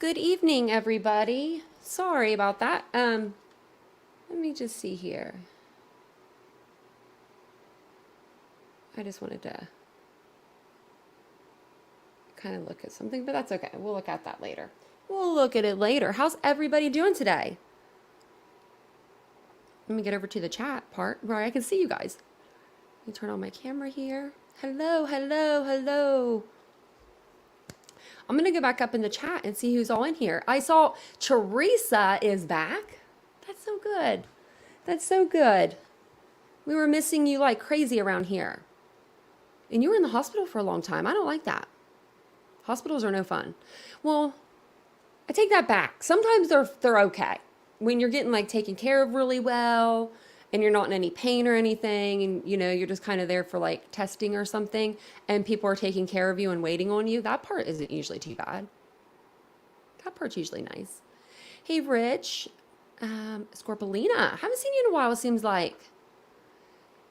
Good evening, everybody. Sorry about that. Let me just see here. I just wanted to kind of look at something, but that's okay. We'll look at that later. We'll look at it later. How's everybody doing today? Let me get over to the chat part where I can see you guys. Let me turn on my camera here. Hello, hello, hello. I'm going to go back up in the chat and see who's all in here. I saw Teresa is back. That's so good. That's so good. We were missing you like crazy around here. And you were in the hospital for a long time. I don't like that. Hospitals are no fun. Well, I take that back. Sometimes they're okay. When you're getting like taken care of really well and you're not in any pain or anything and you're just kind of there for like testing or something and people are taking care of you and waiting on you, that part isn't usually too bad. That part's usually nice. Hey, Rich. Scorpelina. Haven't seen you in a while, it seems like.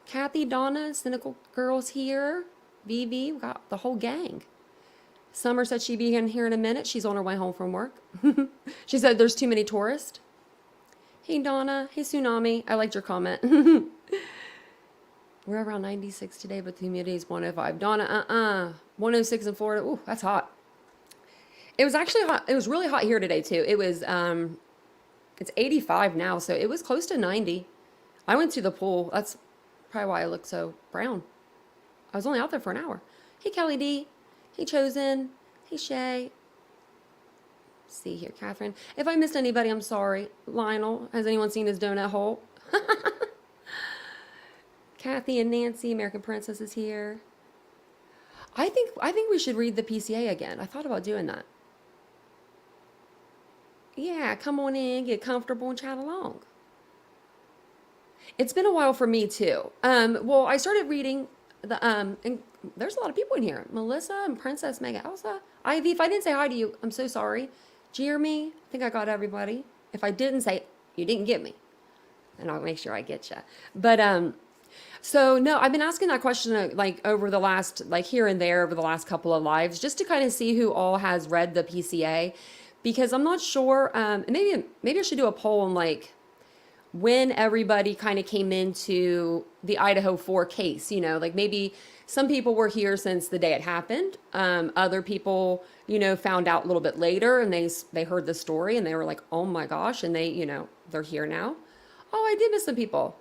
Kathy, Donna, Cynical Girls here. Vivi, we got the whole gang. Summer said she'd be in here in a minute. She's on her way home from work. She said there's too many tourists. Hey, Donna. Hey, Tsunami. I liked your comment. We're around 96 today, but the humidity is 105. Donna, 106 in Florida. Ooh, that's hot. It was actually hot. It was really hot here today, too. It was, it's 85 now, so it was close to 90. I went to the pool. That's probably why I look so brown. I was only out there for an hour. Hey, Kelly D. Hey, Chosen. Hey, Shay. Let's see here, Catherine. If I missed anybody, I'm sorry. Lionel, has anyone seen his donut hole? Kathy and Nancy, American Princess is here. I think we should read the PCA again. I thought about doing that. Yeah, come on in, get comfortable and chat along. It's been a while for me too. Well, I started reading and there's a lot of people in here. Melissa and Princess Mega Elsa. Ivy, if I didn't say hi to you, I'm so sorry. Jeremy, I think I got everybody. If I didn't say, you didn't get me. And I'll make sure I get you. But so no, I've been asking that question like over the last, like here and there over the last couple of lives, just to kind of see who all has read the PCA, because I'm not sure. Maybe I should do a poll on like when everybody kind of came into the Idaho 4 case. Like maybe some people were here since the day it happened. Other people, found out a little bit later and they heard the story and they were like, oh my gosh, and they, they're here now. Oh, I did miss some people.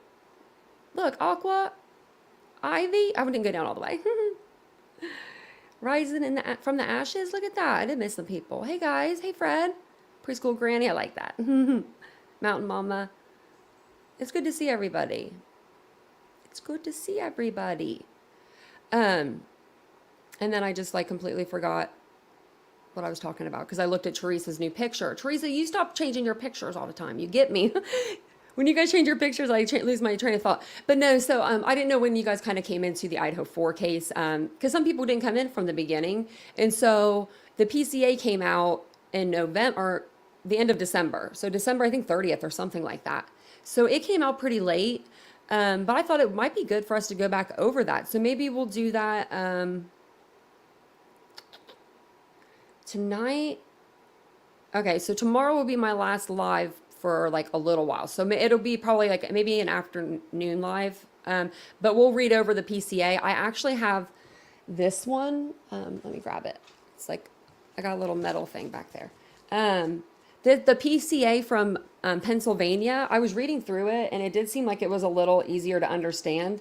Look, Aqua, Ivy, I didn't go down all the way. Rising from the ashes, look at that. I did miss some people. Hey guys, hey Fred, preschool granny, I like that. Mountain Mama. It's good to see everybody. It's good to see everybody. And then I just like completely forgot what I was talking about because I looked at Teresa's new picture. Teresa, you stop changing your pictures all the time. You get me. When you guys change your pictures, I lose my train of thought. But no, so I didn't know when you guys kind of came into the Idaho 4 case because some people didn't come in from the beginning. And so the PCA came out in November, or the end of December. So December, I think 30th or something like that. So it came out pretty late. But I thought it might be good for us to go back over that. So maybe we'll do that tonight. Okay, so tomorrow will be my last live for like a little while. So it'll be probably like maybe an afternoon live. But we'll read over the PCA. I actually have this one. Let me grab it. It's like, I got a little metal thing back there. The PCA from Pennsylvania, I was reading through it and it did seem like it was a little easier to understand.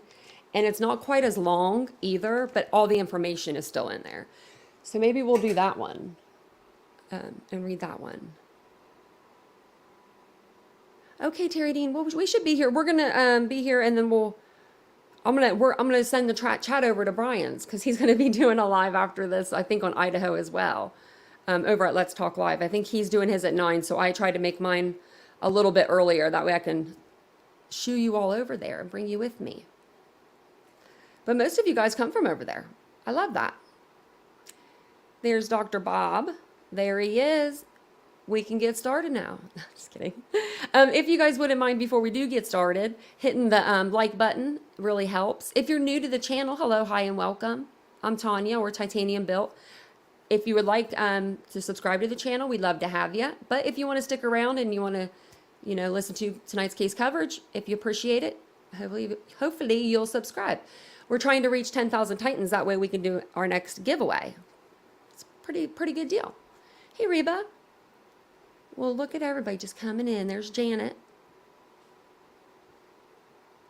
And it's not quite as long either, but all the information is still in there. So maybe we'll do that one and read that one. Okay, Terry Dean, well, we should be here. We're gonna be here, and then I'm gonna send the chat over to Brian's because he's gonna be doing a live after this. I think on Idaho as well, over at Let's Talk Live. I think he's doing his at 9, so I tried to make mine a little bit earlier. That way I can shoo you all over there and bring you with me. But most of you guys come from over there. I love that. There's Dr. Bob. There he is. We can get started now. Just kidding. If you guys wouldn't mind, before we do get started, hitting the like button really helps. If you're new to the channel, hello, hi, and welcome. I'm Tanya, or TitaniumBuilt. if you would like to subscribe to the channel, we'd love to have you. But if you want to stick around and you want to, listen to tonight's case coverage, if you appreciate it, hopefully you'll subscribe. We're trying to reach 10,000 Titans. That way we can do our next giveaway. It's a pretty good deal. Hey, Reba. Well, look at everybody just coming in. There's Janet.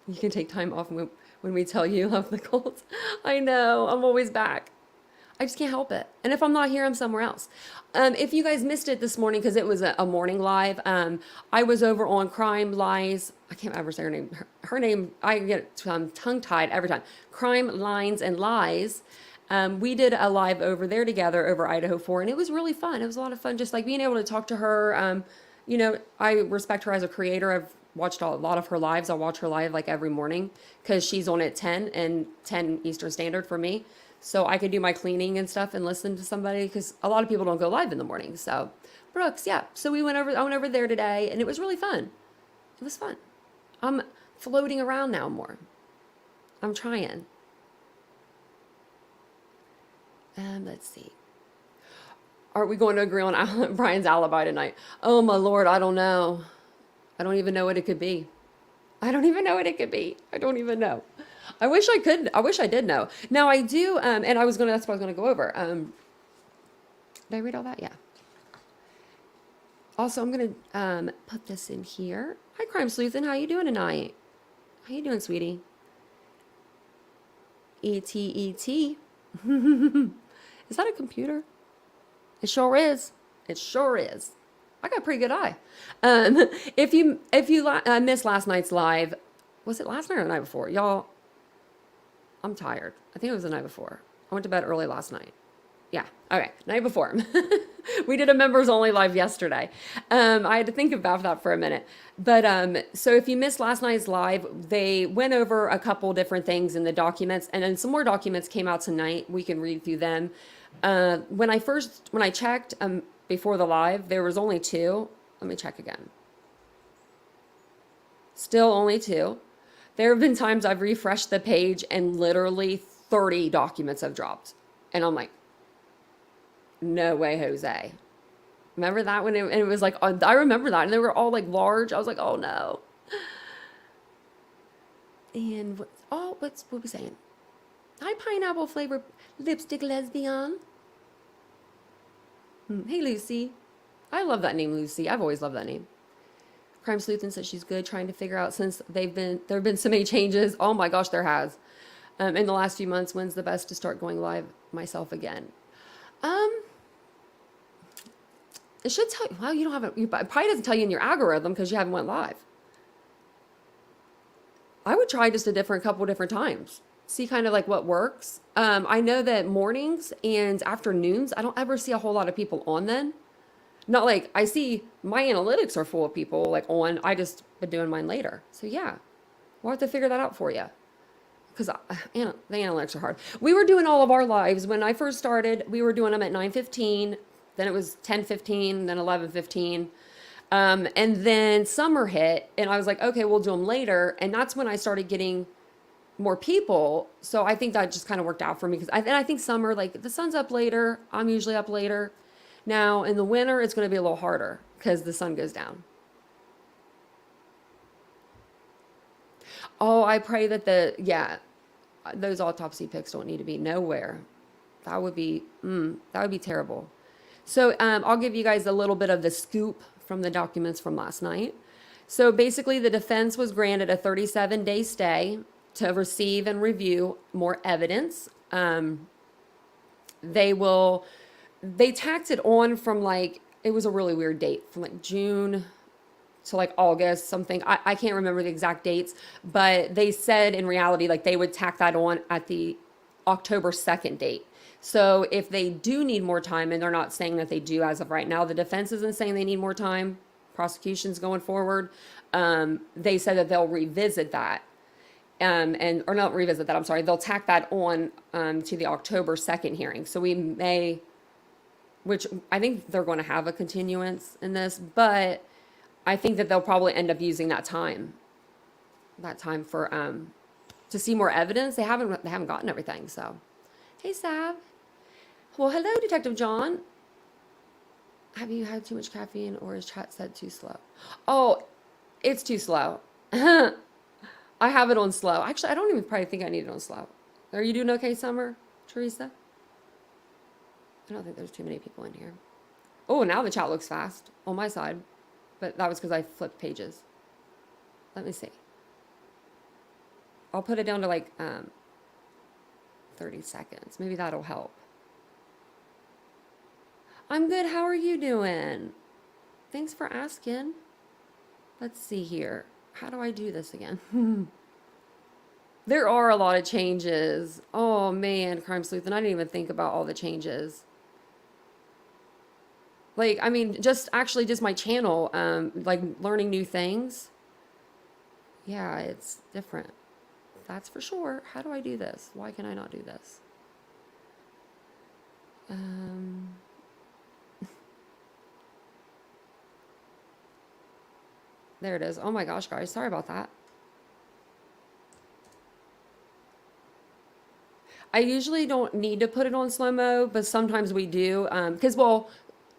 You can take time off when we tell you love the Colts. I know. I'm always back. I just can't help it. And if I'm not here, I'm somewhere else. If you guys missed it this morning, because it was a morning live, I was over on Crime Lies. I can't ever say her name. Her name, I get tongue-tied every time. Crime Lines and Lies. We did a live over there together over Idaho 4, and it was really fun. It was a lot of fun just like being able to talk to her. I respect her as a creator. I've watched a lot of her lives. I'll watch her live like every morning because she's on at 10 and 10 Eastern Standard for me. So I could do my cleaning and stuff and listen to somebody because a lot of people don't go live in the morning. So Brooks, yeah. So I went over there today and it was really fun. It was fun. I'm floating around now more. I'm trying. Let's see. Are we going to agree on Brian's alibi tonight? Oh my Lord, I don't know. I don't even know what it could be. I don't even know what it could be. I don't even know. I wish I could. I wish I did know. Now I do, and that's what I was gonna go over. Did I read all that? Yeah. Also, I'm gonna put this in here. Hi, Crime Sleuthin'. How you doing tonight? How you doing, sweetie? E-T-E-T. Is that a computer? It sure is. It sure is. I got a pretty good eye. If you missed last night's live, was it last night or the night before? Y'all, I'm tired. I think it was the night before. I went to bed early last night. Yeah. Okay. Night before. We did a members only live yesterday. I had to think about that for a minute. But so if you missed last night's live, they went over a couple different things in the documents, and then some more documents came out tonight. We can read through them. When I checked before the live, there was only 2. Let me check again. Still only 2. There have been times I've refreshed the page and literally 30 documents have dropped. And I'm like, no way, Jose. Remember that when it was like, I remember that. And they were all like large. I was like, oh no. And what we saying? Hi, pineapple flavor lipstick lesbian. Hey, Lucy. I love that name, Lucy. I've always loved that name. Crime Sleuthin' says she's good, trying to figure out since there have been so many changes. Oh my gosh, there has. In the last few months, when's the best to start going live myself again? It should tell you. Well, you don't have it probably doesn't tell you in your algorithm because you haven't went live. I would try just a couple different times. See kind of like what works. I know that mornings and afternoons, I don't ever see a whole lot of people on then. Not like I see my analytics are full of people like on. I just been doing mine later. So yeah, we'll have to figure that out for you. Because the analytics are hard. We were doing all of our lives when I first started. We were doing them at 9:15. Then it was 10:15. Then 11:15. And then summer hit, and I was like, okay, we'll do them later. And that's when I started getting more people. So I think that just kind of worked out for me because I think summer, like the sun's up later. I'm usually up later. Now in the winter, it's going to be a little harder because the sun goes down. Oh, I pray that those autopsy pics don't need to be nowhere. That would be terrible. So I'll give you guys a little bit of the scoop from the documents from last night. So basically the defense was granted a 37-day stay to receive and review more evidence. They tacked it on from like, it was a really weird date from like June to like August, something. I can't remember the exact dates, but they said in reality, like they would tack that on at the October 2nd date. So if they do need more time, and they're not saying that they do as of right now, the defense isn't saying they need more time, prosecution's going forward. They said that they'll revisit that. Or not revisit that, I'm sorry, they'll tack that on to the October 2nd hearing. So we may, which I think they're going to have a continuance in this, but I think that they'll probably end up using that time for to see more evidence. They haven't gotten everything. So, hey Sav, Well, hello, Detective John. Have you had too much caffeine or is chat said too slow? Oh, it's too slow. I have it on slow. Actually, I don't even probably think I need it on slow. Are you doing okay, Summer? Teresa? I don't think there's too many people in here. Oh, now the chat looks fast on my side. But that was because I flipped pages. Let me see. I'll put it down to like 30 seconds. Maybe that'll help. I'm good. How are you doing? Thanks for asking. Let's see here. How do I do this again? There are a lot of changes. Oh man, Crime Sleuth, and I didn't even think about all the changes. Like, I mean, just my channel, like learning new things. Yeah, it's different. That's for sure. How do I do this? Why can I not do this? There it is. Oh my gosh, guys. Sorry about that. I usually don't need to put it on slow-mo, but sometimes we do. Because, well,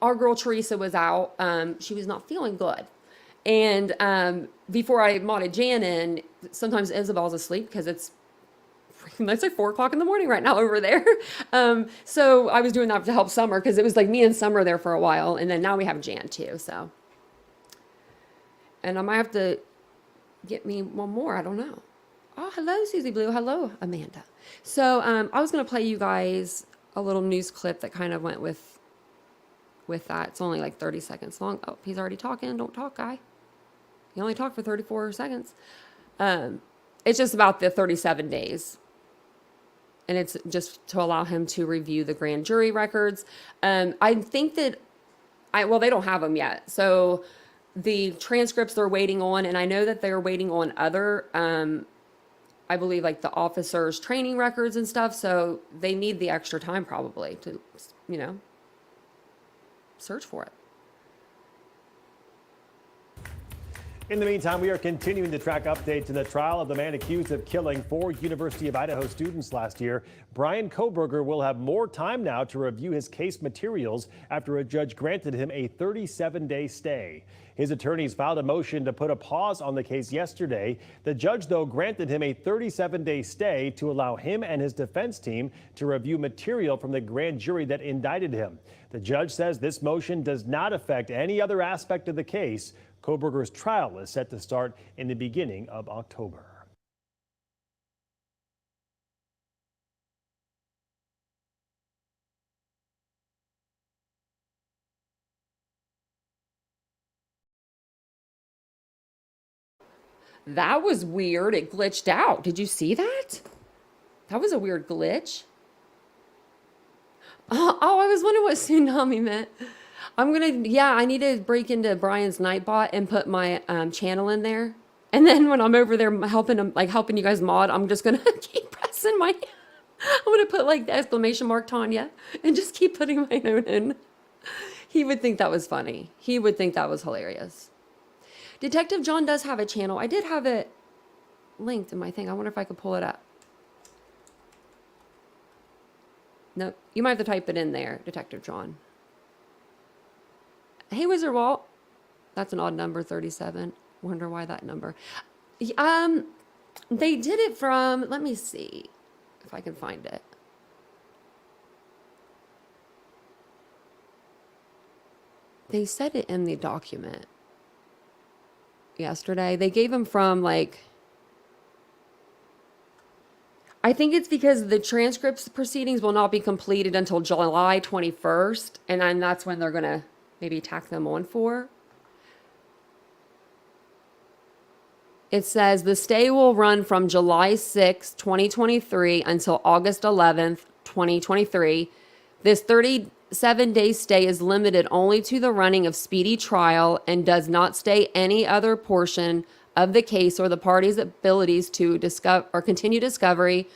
our girl Teresa was out. She was not feeling good. And before I modded Jan in, sometimes Isabel's asleep because it's like 4 o'clock in the morning right now over there. So I was doing that to help Summer because it was like me and Summer there for a while. And then now we have Jan too. So, and I might have to get me one more. I don't know. Oh, hello, Susie Blue. Hello, Amanda. So I was going to play you guys a little news clip that kind of went with that. It's only like 30 seconds long. Oh, he's already talking. Don't talk, guy. You only talk for 34 seconds. It's just about the 37 days. And it's just to allow him to review the grand jury records. I think that, well, they don't have them yet. So the transcripts they're waiting on, and I know that they're waiting on other, I believe, like the officers' training records and stuff. So they need the extra time probably to, search for it. In the meantime, we are continuing to track updates in the trial of the man accused of killing 4 University of Idaho students last year. Brian Kohberger will have more time now to review his case materials after a judge granted him a 37-day stay. His attorneys filed a motion to put a pause on the case yesterday. The judge, though, granted him a 37-day stay to allow him and his defense team to review material from the grand jury that indicted him. The judge says this motion does not affect any other aspect of the case. Kohberger's trial is set to start in the beginning of October. That was weird. It glitched out. Did you see that? That was a weird glitch. Oh, I was wondering what tsunami meant. I need to break into Brian's Nightbot and put my channel in there. And then when I'm over there helping him, like helping you guys mod, I'm just gonna keep pressing my, I'm gonna put like the exclamation mark Tanya and just keep putting my note in. He would think that was funny. He would think that was hilarious. Detective John does have a channel. I did have it linked in my thing. I wonder if I could pull it up. Nope. You might have to type it in there, Detective John. Hey, Wizard Walt. That's an odd number, 37. Wonder why that number. They did it from, let me see if I can find it. They said it in the document yesterday. They gave them from like, I think it's because the transcripts proceedings will not be completed until July 21st. And then that's when they're going to maybe tack them on for. It says the stay will run from July 6th, 2023 until August 11th, 2023. This 37-day stay is limited only to the running of speedy trial and does not stay any other portion of the case or the party's abilities to discover or continue discovery,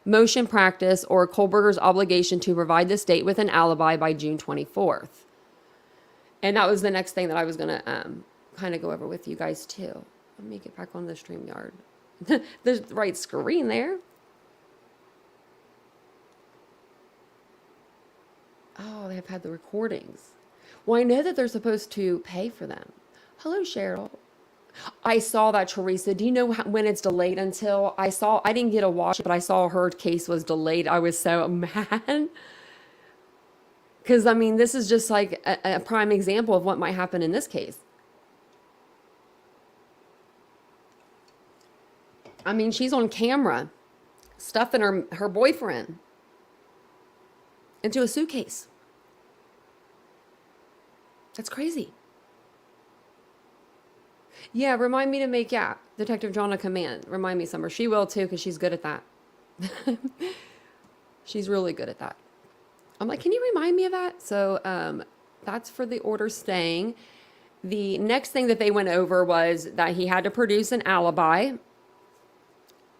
motion practice, or Kohberger's obligation to provide the state with an alibi by June 24th. And that was the next thing that I was going to kind of go over with you guys too. Let me get back on the StreamYard. There's the right screen there. Oh, they have had the recordings. Well, I know that they're supposed to pay for them. Hello, Cheryl. I saw that, Teresa. Do you know when it's delayed until? I didn't get to watch it, but I saw her case was delayed. I was so mad. Because, I mean, this is just like a prime example of what might happen in this case. I mean, she's on camera stuffing her boyfriend into a suitcase. That's crazy. Yeah, remind me to make, yeah, Detective John a command. Remind me, Summer. She will too, because she's good at that. She's really good at that. I'm like, can you remind me of that? So that's for the order staying. The next thing that they went over was that he had to produce an alibi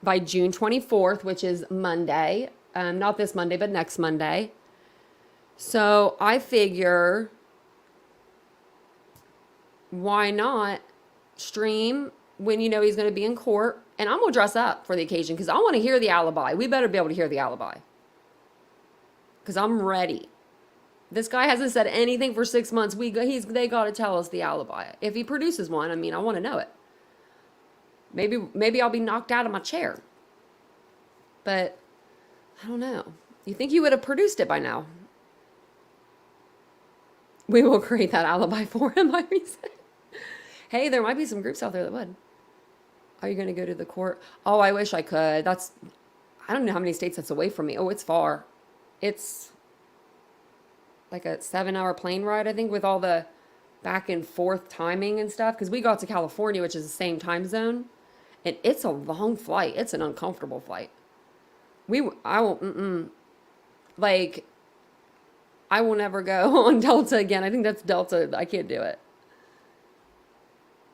by June 24th, which is Monday. Not this Monday, but next Monday. So I figure, why not stream when you know he's going to be in court? And I'm going to dress up for the occasion because I want to hear the alibi. We better be able to hear the alibi because I'm ready. This guy hasn't said anything for 6 months. They got to tell us the alibi. If he produces one, I mean, I want to know it. Maybe I'll be knocked out of my chair. But I don't know. You think you would have produced it by now? We will create that alibi for him, I said. Hey, there might be some groups out there that would. Are you going to go to the court? Oh, I wish I could. I don't know how many states that's away from me. Oh, it's far. It's like a 7-hour plane ride, I think, with all the back and forth timing and stuff. Because we got to California, which is the same time zone. And it's a long flight. It's an uncomfortable flight. I will never go on Delta again. I think that's Delta. I can't do it.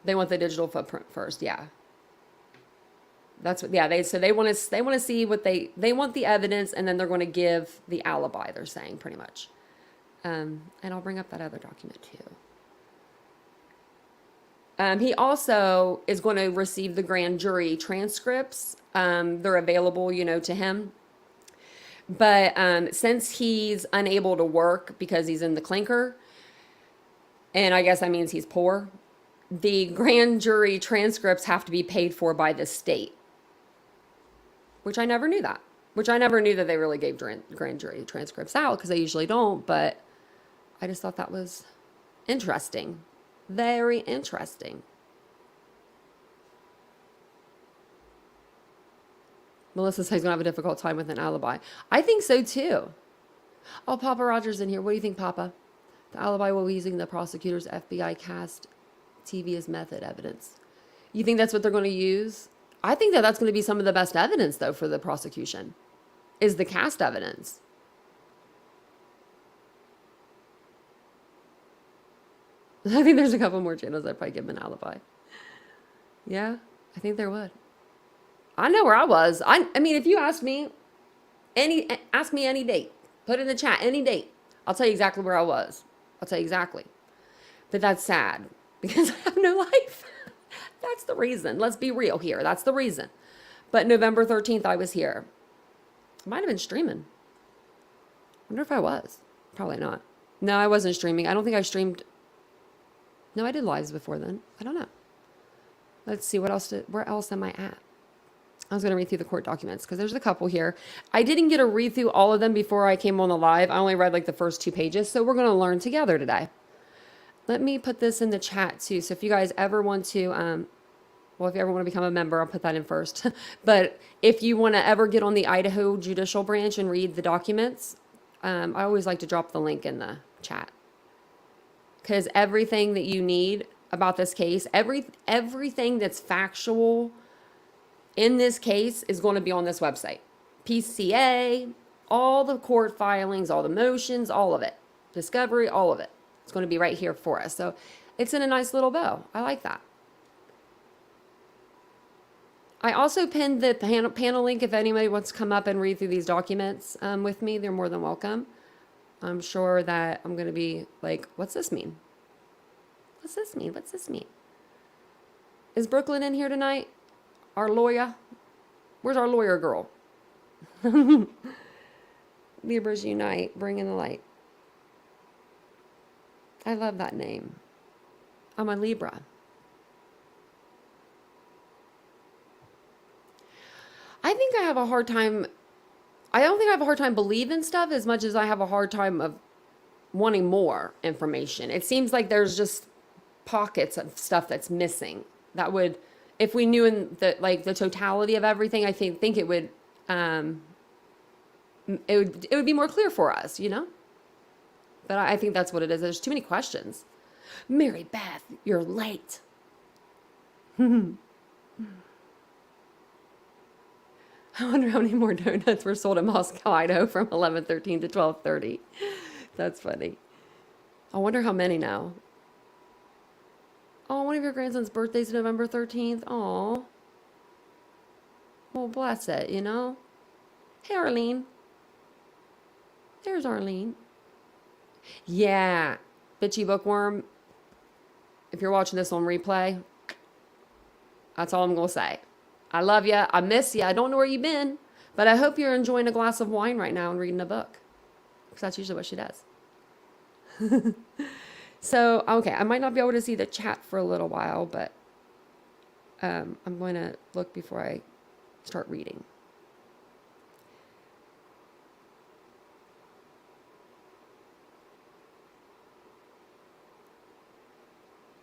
They want the digital footprint first. Yeah. That's what, yeah, they want to see what they want the evidence, and then they're going to give the alibi, they're saying, pretty much. And I'll bring up that other document too. He also is going to receive the grand jury transcripts. They're available, to him. But since he's unable to work because he's in the clinker, and I guess that means he's poor, the grand jury transcripts have to be paid for by the state. Which I never knew that. Which I never knew that they really gave grand jury transcripts out, because they usually don't. But I just thought that was interesting. Very interesting. Melissa says he's going to have a difficult time with an alibi. I think so too. Oh, Papa Rogers in here. What do you think, Papa? The alibi will be using the prosecutor's FBI cast TV as method evidence. You think that's what they're going to use? I think that that's going to be some of the best evidence, though, for the prosecution, is the cast evidence. I think there's a couple more channels that probably give an alibi. Yeah, I think there would. I know where I was. I mean, if you ask me any date, put it in the chat, any date, I'll tell you exactly where I was. I'll tell you exactly. But that's sad because I have no life. That's the reason. Let's be real here. That's the reason. But November 13th, I was here. I might have been streaming. I wonder if I was. Probably not. No, I wasn't streaming. I don't think I streamed. No, I did lives before then. I don't know. Let's see. Where else am I at? I was going to read through the court documents because there's a couple here. I didn't get to read through all of them before I came on the live. I only read like the first 2 pages. So we're going to learn together today. Let me put this in the chat too. So if you guys ever want to, if you ever want to become a member, I'll put that in first. But if you want to ever get on the Idaho Judicial Branch and read the documents, I always like to drop the link in the chat. Because everything that you need about this case, everything that's factual in this case is going to be on this website. PCA, all the court filings, all the motions, all of it. Discovery, all of it. It's going to be right here for us. So it's in a nice little bow. I like that. I also pinned the panel link if anybody wants to come up and read through these documents with me. They're more than welcome. I'm sure that I'm going to be like, what's this mean? What's this mean? What's this mean? Is Brooklyn in here tonight? Our lawyer? Where's our lawyer girl? Libras unite. Bring in the light. I love that name. I'm a Libra. I think I have a hard time. I don't think I have a hard time believing stuff as much as I have a hard time of wanting more information. It seems like there's just pockets of stuff that's missing that would, if we knew in the totality of everything, I think it would be more clear for us, you know? But I think that's what it is. There's too many questions. Mary Beth, you're late. I wonder how many more donuts were sold in Moscow, Idaho from 11:13 to 12:30. That's funny. I wonder how many now. Oh, one of your grandson's birthday's November 13th. Oh. Well, bless it, you know? Hey, Arlene. There's Arlene. Yeah. Bitchy Bookworm. If you're watching this on replay, that's all I'm going to say. I love you. I miss you. I don't know where you've been, but I hope you're enjoying a glass of wine right now and reading a book, because that's usually what she does. So, okay, I might not be able to see the chat for a little while, but I'm going to look before I start reading.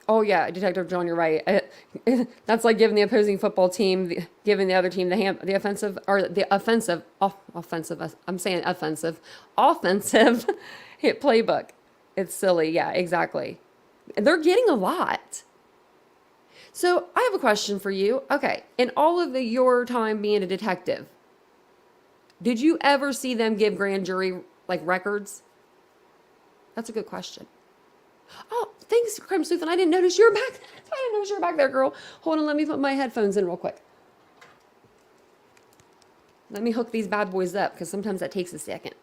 Oh yeah, Detective John, you're right. That's like giving the opposing football team, giving the other team the offensive or the offensive. I'm saying offensive hit playbook. It's silly. Yeah, exactly. They're getting a lot. So I have a question for you. Okay, in all of your time being a detective, did you ever see them give grand jury like records? That's a good question. Oh, thanks, Creme Sleuth. And I didn't notice you were back. I didn't notice you were back there, girl. Hold on, let me put my headphones in real quick. Let me hook these bad boys up, because sometimes that takes a second.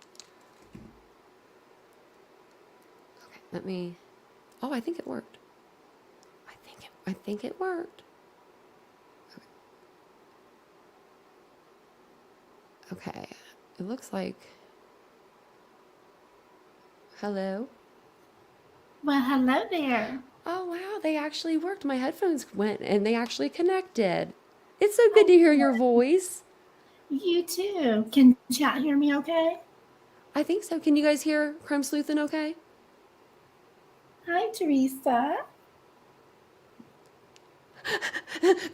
Okay, let me. Oh, I think it worked. I think it worked. Okay. It looks like. Hello. Well, hello there. Oh, wow, they actually worked. My headphones went and they actually connected. It's so good to hear your voice. You too. Can chat hear me okay? I think so. Can you guys hear Creme Sleuthin' okay? Hi, Teresa.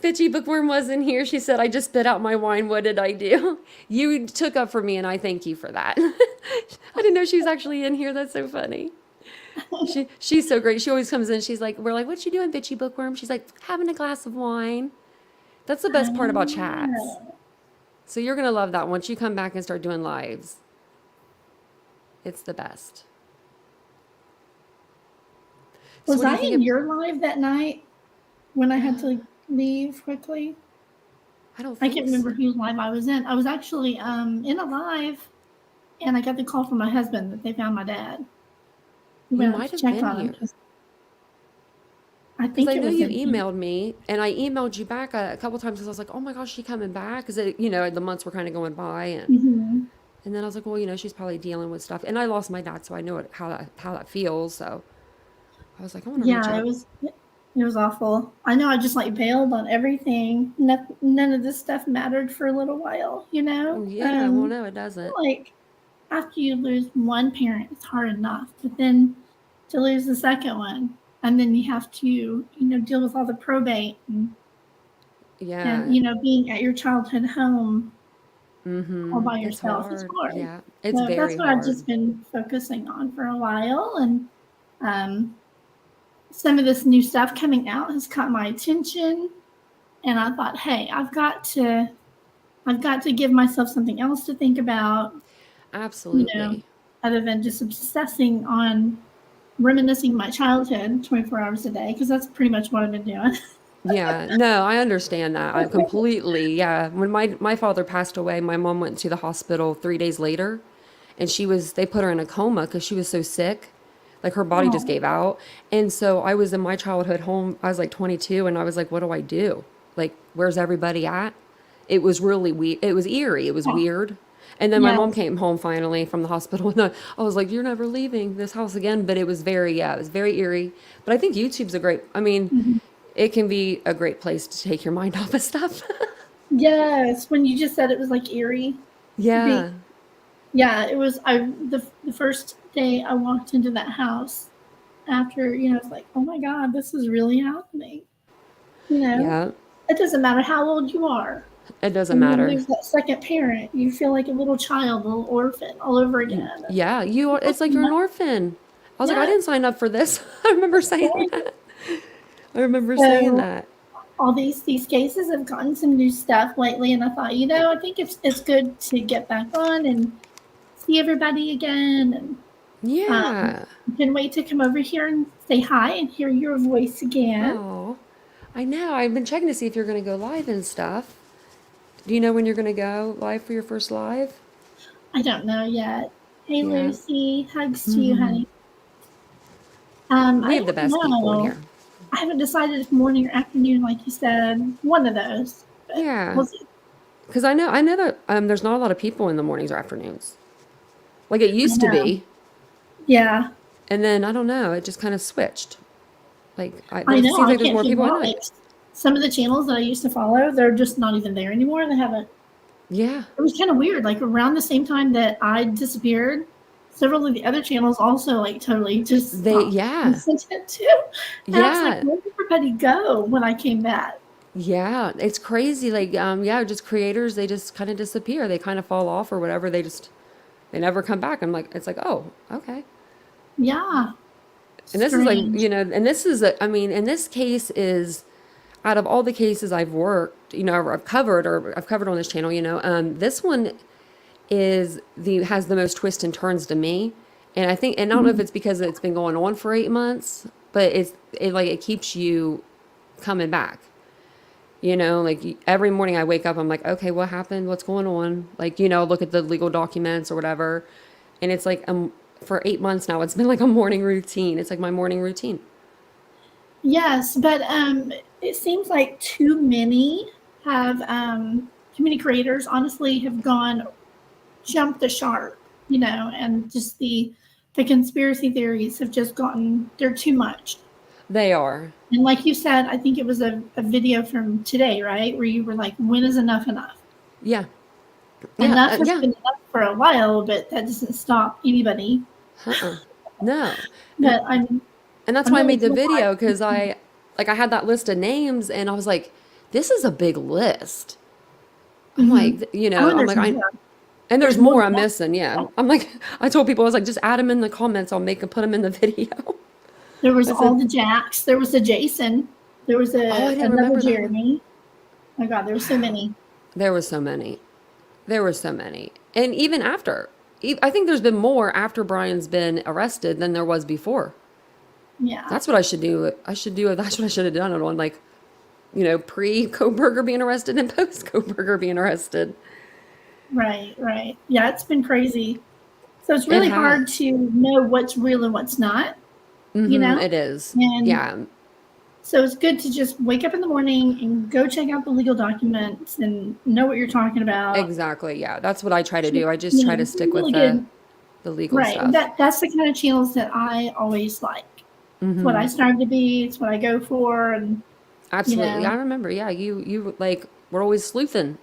Bitchy Bookworm wasn't here. She said, I just spit out my wine. What did I do? You took up for me, and I thank you for that. I didn't know she was actually in here. That's so funny. She's so great. She always comes in. She's like, we're like, what you doing, Bitchy Bookworm? She's like, having a glass of wine. That's the best part about chats. So you're going to love that once you come back and start doing lives. It's the best. Was I in your live that night when I had to leave quickly? I can't remember whose live I was in. I was actually in a live, and I got the call from my husband that they found my dad. You might have been here. I think I know you emailed me, and I emailed you back a couple times because I was like, oh my gosh, she coming back? Because, the months were kind of going by. And then I was like, well, she's probably dealing with stuff. And I lost my dad, so I know how that feels. So I was like, I want to reach out. It was awful. I know I just bailed on everything. None of this stuff mattered for a little while, Yeah, well, no, it doesn't. After you lose one parent, it's hard enough. But then to lose the second one, and then you have to, deal with all the probate and being at your childhood home all by yourself. It's hard. Yeah, it's very hard. That's what I've just been focusing on for a while. And some of this new stuff coming out has caught my attention. And I thought, hey, I've got to give myself something else to think about. Absolutely. Other than just obsessing on reminiscing my childhood 24 hours a day, because that's pretty much what I've been doing. Yeah, no, I understand that. I completely, yeah. When my father passed away, my mom went to the hospital 3 days later, and they put her in a coma because she was so sick. Like her body just gave out. And so I was in my childhood home. I was 22, and I was like, what do I do? Where's everybody at? It was really weird. It was eerie. It was weird. And then my mom Yes. came home finally from the hospital, and I was like, "You're never leaving this house again." But it was it was very eerie. But I think YouTube's a great. I mean, Mhm. it can be a great place to take your mind off of stuff. Yes. When you just said it was like eerie. Be Yeah. Yeah, it was. The first day I walked into that house after, it's like, oh my God, this is really happening. You know, Yeah. it doesn't matter how old you are. It doesn't When you matter. lose that second parent, you feel like a little child, a little orphan all over again. And Yeah, you are, it's like, it's like you're an orphan. I was like, I yeah, didn't sign up for this. I remember saying right. that. I remember saying So that. all these cases have gotten some new stuff lately, and I thought, I think it's good to get back on and see everybody again, and Yeah. can't wait to come over here and say hi and hear your voice again. Oh, I know. I've been checking to see if you're going to go live and stuff. Do you know when you're going to go live for your first live? I don't know yet. Hey Yeah. Lucy, hugs to you, honey. We I have the don't best people in know. here. I haven't decided if morning or afternoon, like you said, one of those. But Yeah. we'll see. Because I know that there's not a lot of people in the mornings or afternoons. Like it I used to know. be. Yeah, And then I don't know, it just kind of switched. Like I it know. seems I like there's can't more figure people at out. night. Like some of the channels that I used to follow, they're just not even there anymore. They haven't. Yeah. It was kind of weird. Like around the same time that I disappeared, several of the other channels also like totally just stopped Yeah. content too. And I was like, Yeah. where did everybody go when I came back? Yeah. It's crazy. Like, yeah, just creators, they just kind of disappear. They kind of fall off or whatever. They never come back. I'm like, it's like, oh, okay. Yeah, And this is like, strange. and this is, I mean, and this case is, out of all the cases I've worked, or I've covered on this channel, this one has the most twists and turns to me. And I don't know if Mhm. it's because it's been going on for 8 months, but it keeps you coming back. Like every morning I wake up, I'm like, okay, what happened? What's going on? Like, look at the legal documents or whatever. And it's like, for 8 months now, it's been like a morning routine. It's like my morning routine. Yes, but it seems like too many too many creators honestly have gone jumped the shark, and just the conspiracy theories have just they're too much. They are. And like you said, I think it was a video from today, right? Where you were like, when is enough enough? Yeah. Yeah. Enough has Yeah. been enough for a while, but that doesn't stop anybody. Uh-uh. No. And, But and that's I'm why I really made the glad. video because I had that list of names and I was like, this is a big list. I'm Mm-hmm. like, Oh, and I'm there's like, more. and there's There's more more than I'm that. missing. Yeah. I'm like, I told people, I was like, just add them in the comments. I'll put them in the video. There was I all said, the Jacks. There was a Jason. There was oh, I didn't another remember that one. Jeremy. Oh my God, there were so many. There were so many. There were so many. And even after, I think there's been more after Brian's been arrested than there was before. Yeah. That's what I should do. That's what I should have done it on, like, pre Koberger being arrested and post Koberger being arrested. Right, right. Yeah, it's been crazy. So it's It really hard has. to know what's real and what's not, you know? It is. And Yeah, so it's good to just wake up in the morning and go check out the legal documents and know what you're talking about. exactly. Yeah, that's what I try to do. I just try to stick with Really good. the legal Right. stuff. That's the kind of channels that I always like. It's what I strive to be. It's what I go for. And, Absolutely. I remember. Yeah, you like were always sleuthing.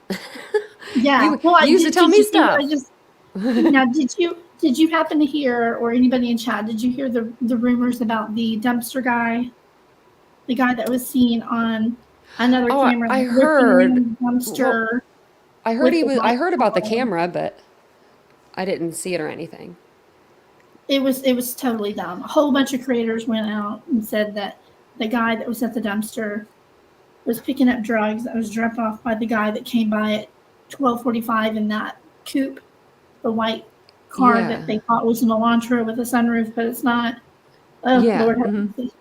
yeah. You Well, you used to tell me did you, stuff. now, did you happen to hear, or anybody in chat, did you hear the rumors about the dumpster guy, the guy that was seen on another Oh, camera, I like ripping in heard. the Well, dumpster I heard with he the was. I white heard about the towel? camera, but I didn't see it or anything. It was totally dumb. A whole bunch of creators went out and said that the guy that was at the dumpster was picking up drugs that was dropped off by the guy that came by at 12:45 in that coupe, the white car that Yeah. they thought was an Elantra with a sunroof, but it's not. Oh, Yeah. Lord have mercy.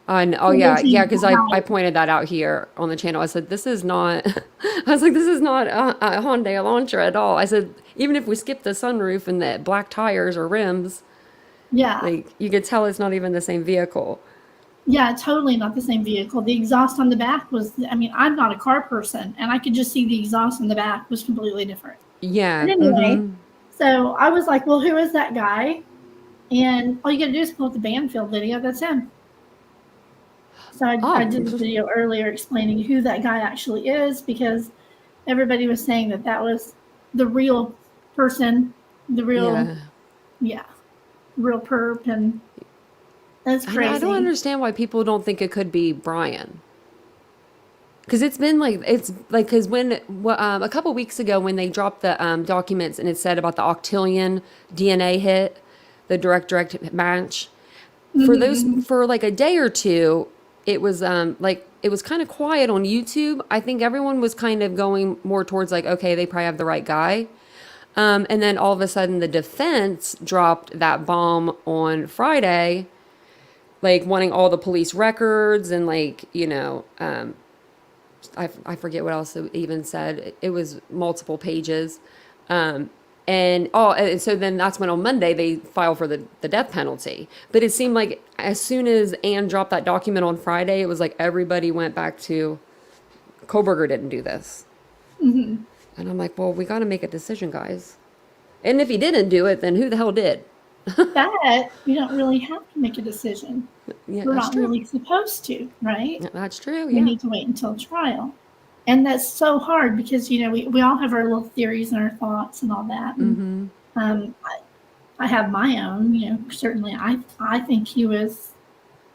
Oh So yeah, those yeah. names Because come I out. pointed that out here on the channel. I said this is not. I was like, this is not a Hyundai Elantra at all. I said even if we skip the sunroof and the black tires or rims, Yeah. like you could tell it's not even the same vehicle. Yeah, totally not the same vehicle. The exhaust on the back was, I mean, I'm not a car person, and I could just see the exhaust on the back was completely different. Yeah. But anyway, so I was like, well, who is that guy? And all you got to do is pull up the Banfield video. That's him. So I Oh, did the video earlier explaining who that guy actually is, because everybody was saying that that was the real person, the real, yeah. yeah, real perp. And that's I don't crazy. understand why people don't think it could be Brian. Because it's like because a couple weeks ago when they dropped the documents and it said about the octillion DNA hit, the direct match, for like a day or two, it was like it was kind of quiet on YouTube. I think everyone was kind of going more towards like, okay, they probably have the right guy. And then all of a sudden the defense dropped that bomb on Friday, like wanting all the police records and like, I forget what else it even said. It was multiple pages. And so then that's when on Monday they file for the death penalty. But it seemed like as soon as Anne dropped that document on Friday, it was like everybody went back to Koberger didn't do this. And I'm like, well, we got to make a decision, guys. And if he didn't do it, then who the hell did? But we don't really have to make a decision. Yeah, We're that's not true. really supposed to, right? That's true. We Yeah. need to wait until trial. And that's so hard because, we all have our little theories and our thoughts and all that. And, I have my own, certainly I think he was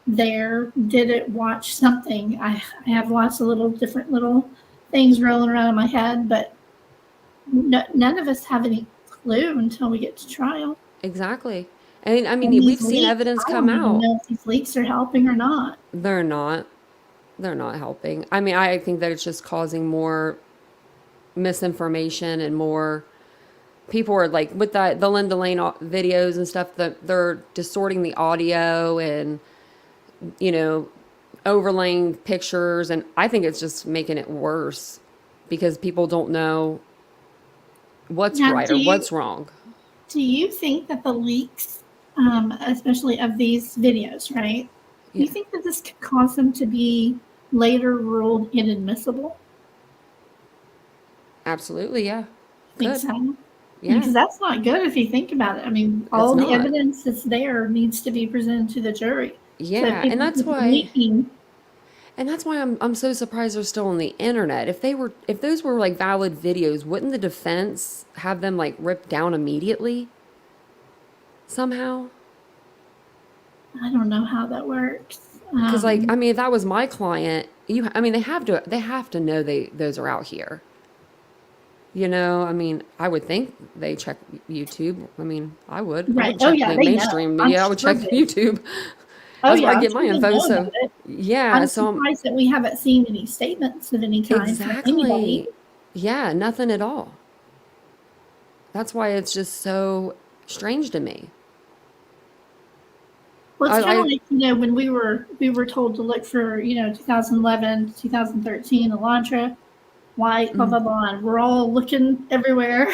there, did it, watch something. I have lots of different little things rolling around in my head, but none of us have any clue until we get to trial. Exactly. And I mean, And we've these seen leaks, evidence I come don't even out. know if these leaks are helping or not. They're not. They're not helping. I mean, I think that it's just causing more misinformation and more people are like with the Linda Lane videos and stuff that they're distorting the audio and you know overlaying pictures, and I think it's just making it worse because people don't know what's Now, right or what's wrong. do you think that the leaks, especially of these videos, right? Do Yeah, you think that this could cause them to be later ruled inadmissible? absolutely. Yeah, Think could. so? Yeah, Because that's not good if you think about it. I mean, it's all the not. evidence that's there needs to be presented to the jury. So if Yeah, and people that's keep why. leaking, And that's why I'm so surprised they're still on the internet. If those were like valid videos, wouldn't the defense have them like ripped down immediately somehow? I don't know how that works. Because like I mean, if that was my client, I mean they have to know those are out here. I mean, I would think they check YouTube. I mean, I would. I Right. would Oh, check yeah, the they know. mainstream I'm media. I would sure check they YouTube. Oh, That's where yeah, I I'm get my sure they info. know about So it. yeah, I'm so surprised that we haven't seen any statements of any kind from anybody. exactly. Yeah, nothing at all. That's why it's just so strange to me. Well, it's kind of I like, when we were told to look for, 2011, 2013, Elantra, white, blah, blah, blah. And we're all looking everywhere,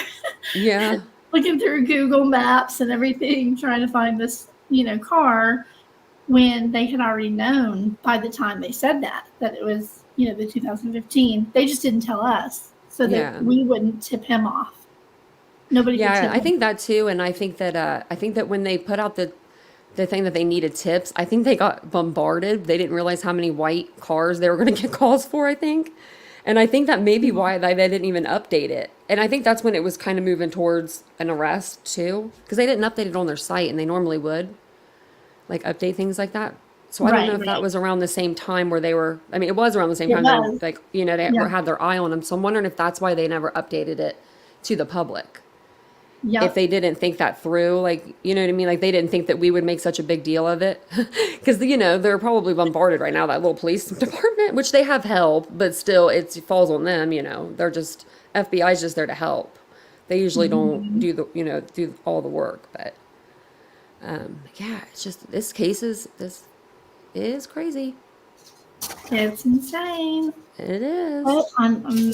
yeah, looking through Google Maps and everything, trying to find this, car, when they had already known by the time they said that it was, the 2015. They just didn't tell us so that yeah. we wouldn't tip him off. Nobody could Yeah, tip I him. think that too, and I think that when they put out the thing that they needed tips, I think they got bombarded. They didn't realize how many white cars they were going to get calls for, I think. And I think that may be why they didn't even update it. And I think that's when it was kind of moving towards an arrest too, because they didn't update it on their site, and they normally would like update things like that. So I don't know Right, if that right. was around the same time where they were. I mean, it was around the same It time they were was. like, they Yeah. had their eye on them. So I'm wondering if that's why they never updated it to the public, if Yep. they didn't think that through, like, you know what I mean? Like they didn't think that we would make such a big deal of it. Because, they're probably bombarded right now, that little police department, which they have help, but still it falls on them, They're just, FBI's just there to help. They usually don't Mhm. do all the work, but yeah, it's just, this is crazy. It's insane. It is. But I'm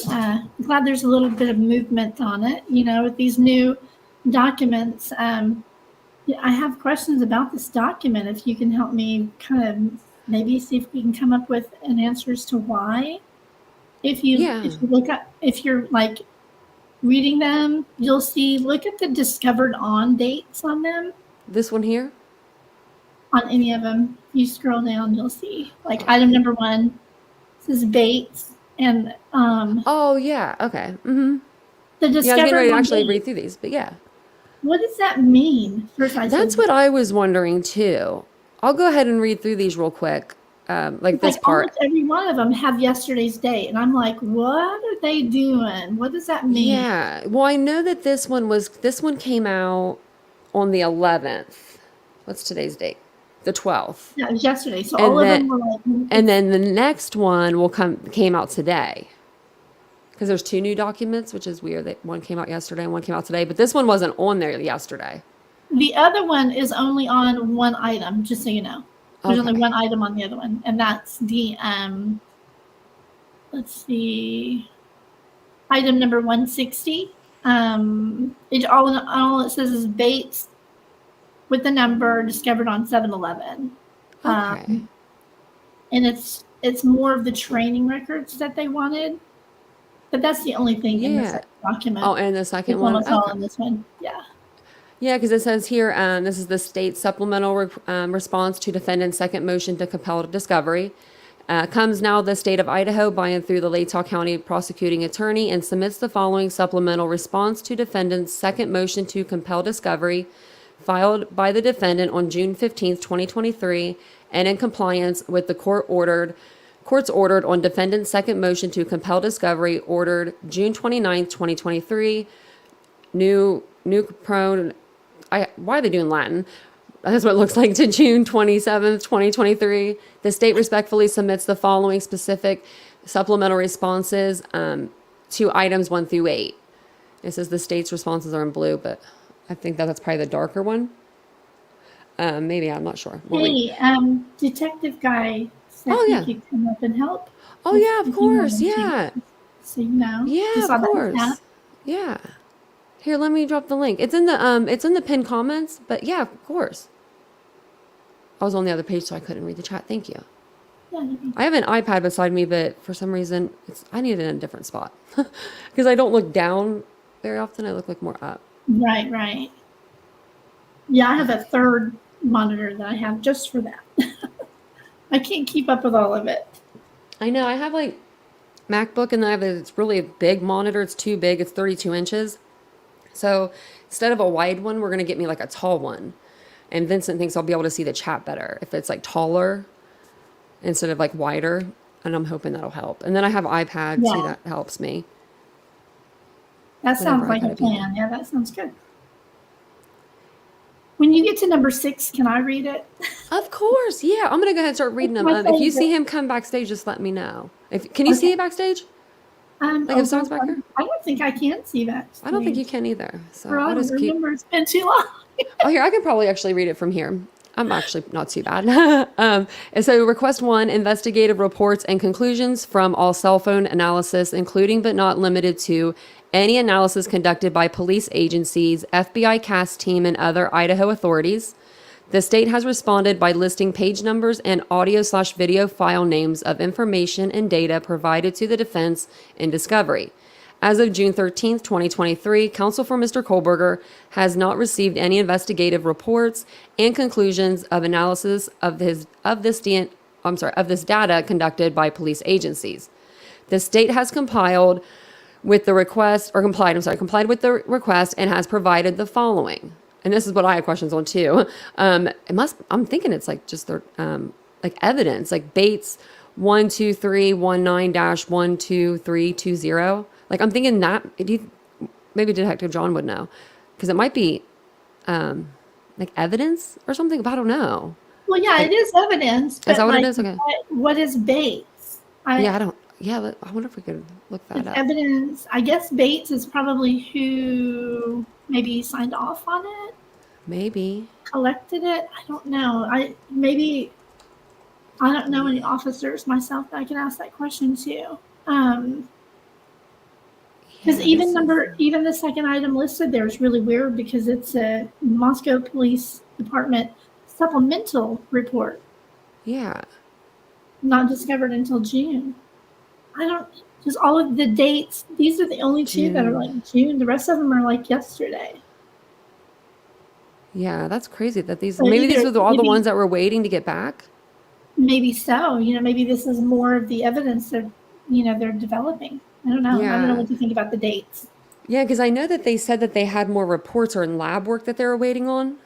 glad there's a little bit of movement on it, with these new documents. Yeah, I have questions about this document. If you can help me kind of maybe see if we can come up with an answer as to why. If you Yeah. look up, if you're like reading them, you'll see, look at the discovered on dates on them, This one here? on any of them. If you scroll down, you'll see, like item number 1 says Bates, and Oh, yeah. Okay. Mm-hmm. the Yeah, I was discovered getting ready to on actually dates. read through these, but yeah. What does that mean? First, I That's said, what I was wondering too. I'll go ahead and read through these real quick. Like it's this like part. almost every one of them have yesterday's date, and I'm like, what are they doing? What does that mean? Yeah. Well, I know that this one came out on the 11th. What's today's date? The 12th. Yeah, it was yesterday. So And all of then them were like, and then the next one came out today. Because there's 2 new documents, which is weird that one came out yesterday and one came out today, but this one wasn't on there yesterday. the other one is only on one item, just so you know. There's only Okay. one item on the other one, and that's the let's see, item number 160. All it says is Bates with the number discovered on 7/11. Okay. And it's more of the training records that they wanted, but that's the only thing in this Yeah. document. Oh, and the second It's one. almost all Okay. in this one. Yeah. Yeah, because it says here, this is the state supplemental response to defendant's second motion to compel discovery. Comes now the state of Idaho by and through the Latah County prosecuting attorney and submits the following supplemental response to defendant's second motion to compel discovery filed by the defendant on June 15th, 2023, and in compliance with the court's ordered on defendant's second motion to compel discovery ordered June 29th, 2023. New prone. Why are they doing Latin? That's what it looks like to June 27th, 2023. The state respectfully submits the following specific supplemental responses to items 1 through 8. It says the state's responses are in blue, but I think that's probably the darker one. Maybe, I'm not sure. Hey, detective guy said Oh, he yeah. could come up and help. Oh, if- yeah, of if you wanted course. to. Yeah. So you know. Yeah, You saw of that in course. chat? Yeah. Here, let me drop the link. It's in the pinned comments, but yeah, of course. I was on the other page, so I couldn't read the chat. Thank you. Yeah, you I have an iPad beside me, but for some reason, I need it in a different spot because I don't look down very often. I look like more up. Right, right. Yeah, I have a third monitor that I have just for that. I can't keep up with all of it. I know. I have like MacBook, and then I have it's really a big monitor. It's too big. It's 32 inches. So instead of a wide one, we're gonna get me like a tall one. And Vincent thinks I'll be able to see the chat better if it's like taller instead of like wider. And I'm hoping that'll help. And then I have iPad, so Yeah. that helps me. That sounds Whenever I like a gotta be plan. Yeah, that sounds good. When you get to number 6, can I read it? Of course, yeah. I'm gonna go ahead and start reading them. my If you see favorite. him come backstage, just let me know. Can you see it backstage? Like if someone's back here? I don't think I can see that. I don't think you can either. So Or I I'll don't just keep. remember. It's been too long. Oh, here I can probably actually read it from here. I'm actually not too bad. And so request 1, investigative reports and conclusions from all cell phone analysis, including but not limited to any analysis conducted by police agencies, FBI CAS team, and other Idaho authorities. The state has responded by listing page numbers and audio/video file names of information and data provided to the defense in discovery. As of June 13th, 2023, counsel for Mr. Kohlberger has not received any investigative reports and conclusions of analysis of this data conducted by police agencies. The state has complied with the request and has provided the following. And this is what I have questions on too. I'm thinking it's like just the like evidence, like Bates 12319-12320. Like I'm thinking that maybe Detective John would know, because it might be like evidence or something. But I don't know. Well, yeah, it is evidence. But Is that what it like, is? Okay. what is Bates? Yeah, I don't. Yeah, I wonder if we could look that It's up. evidence. I guess Bates is probably who maybe signed off on it, Maybe. collected it. I don't know. I don't know any officers myself that I can ask that question to. Because Yeah, even the second item listed there is really weird because it's a Moscow Police Department supplemental report, Yeah. not discovered until June. I don't, just all of the dates, these are the only two that are June. like June. The rest of them are like yesterday. Yeah, that's crazy that these, So maybe these either, were all the ones that were waiting to get back. maybe so, maybe this is more of the evidence they're developing. I don't know. I don't know Yeah. what you think about the dates. Yeah, because I know that they said that they had more reports or in lab work that they were waiting on.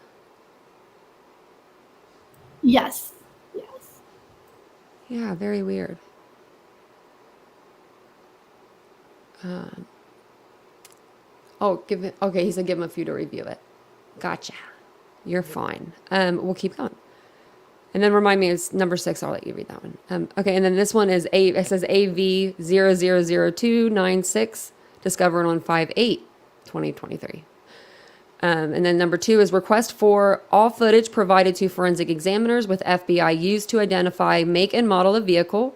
Yes. Yes. Yeah, very weird. Um, oh, give it. Okay, he said give him a few to review it. Gotcha. You're fine. We'll keep going. And then remind me, it's number 6. I'll let you read that one. Okay, and then this one is it says AV000296, discovered on 5/8/2023. And then number 2 is request for all footage provided to forensic examiners with FBI used to identify make and model of vehicle.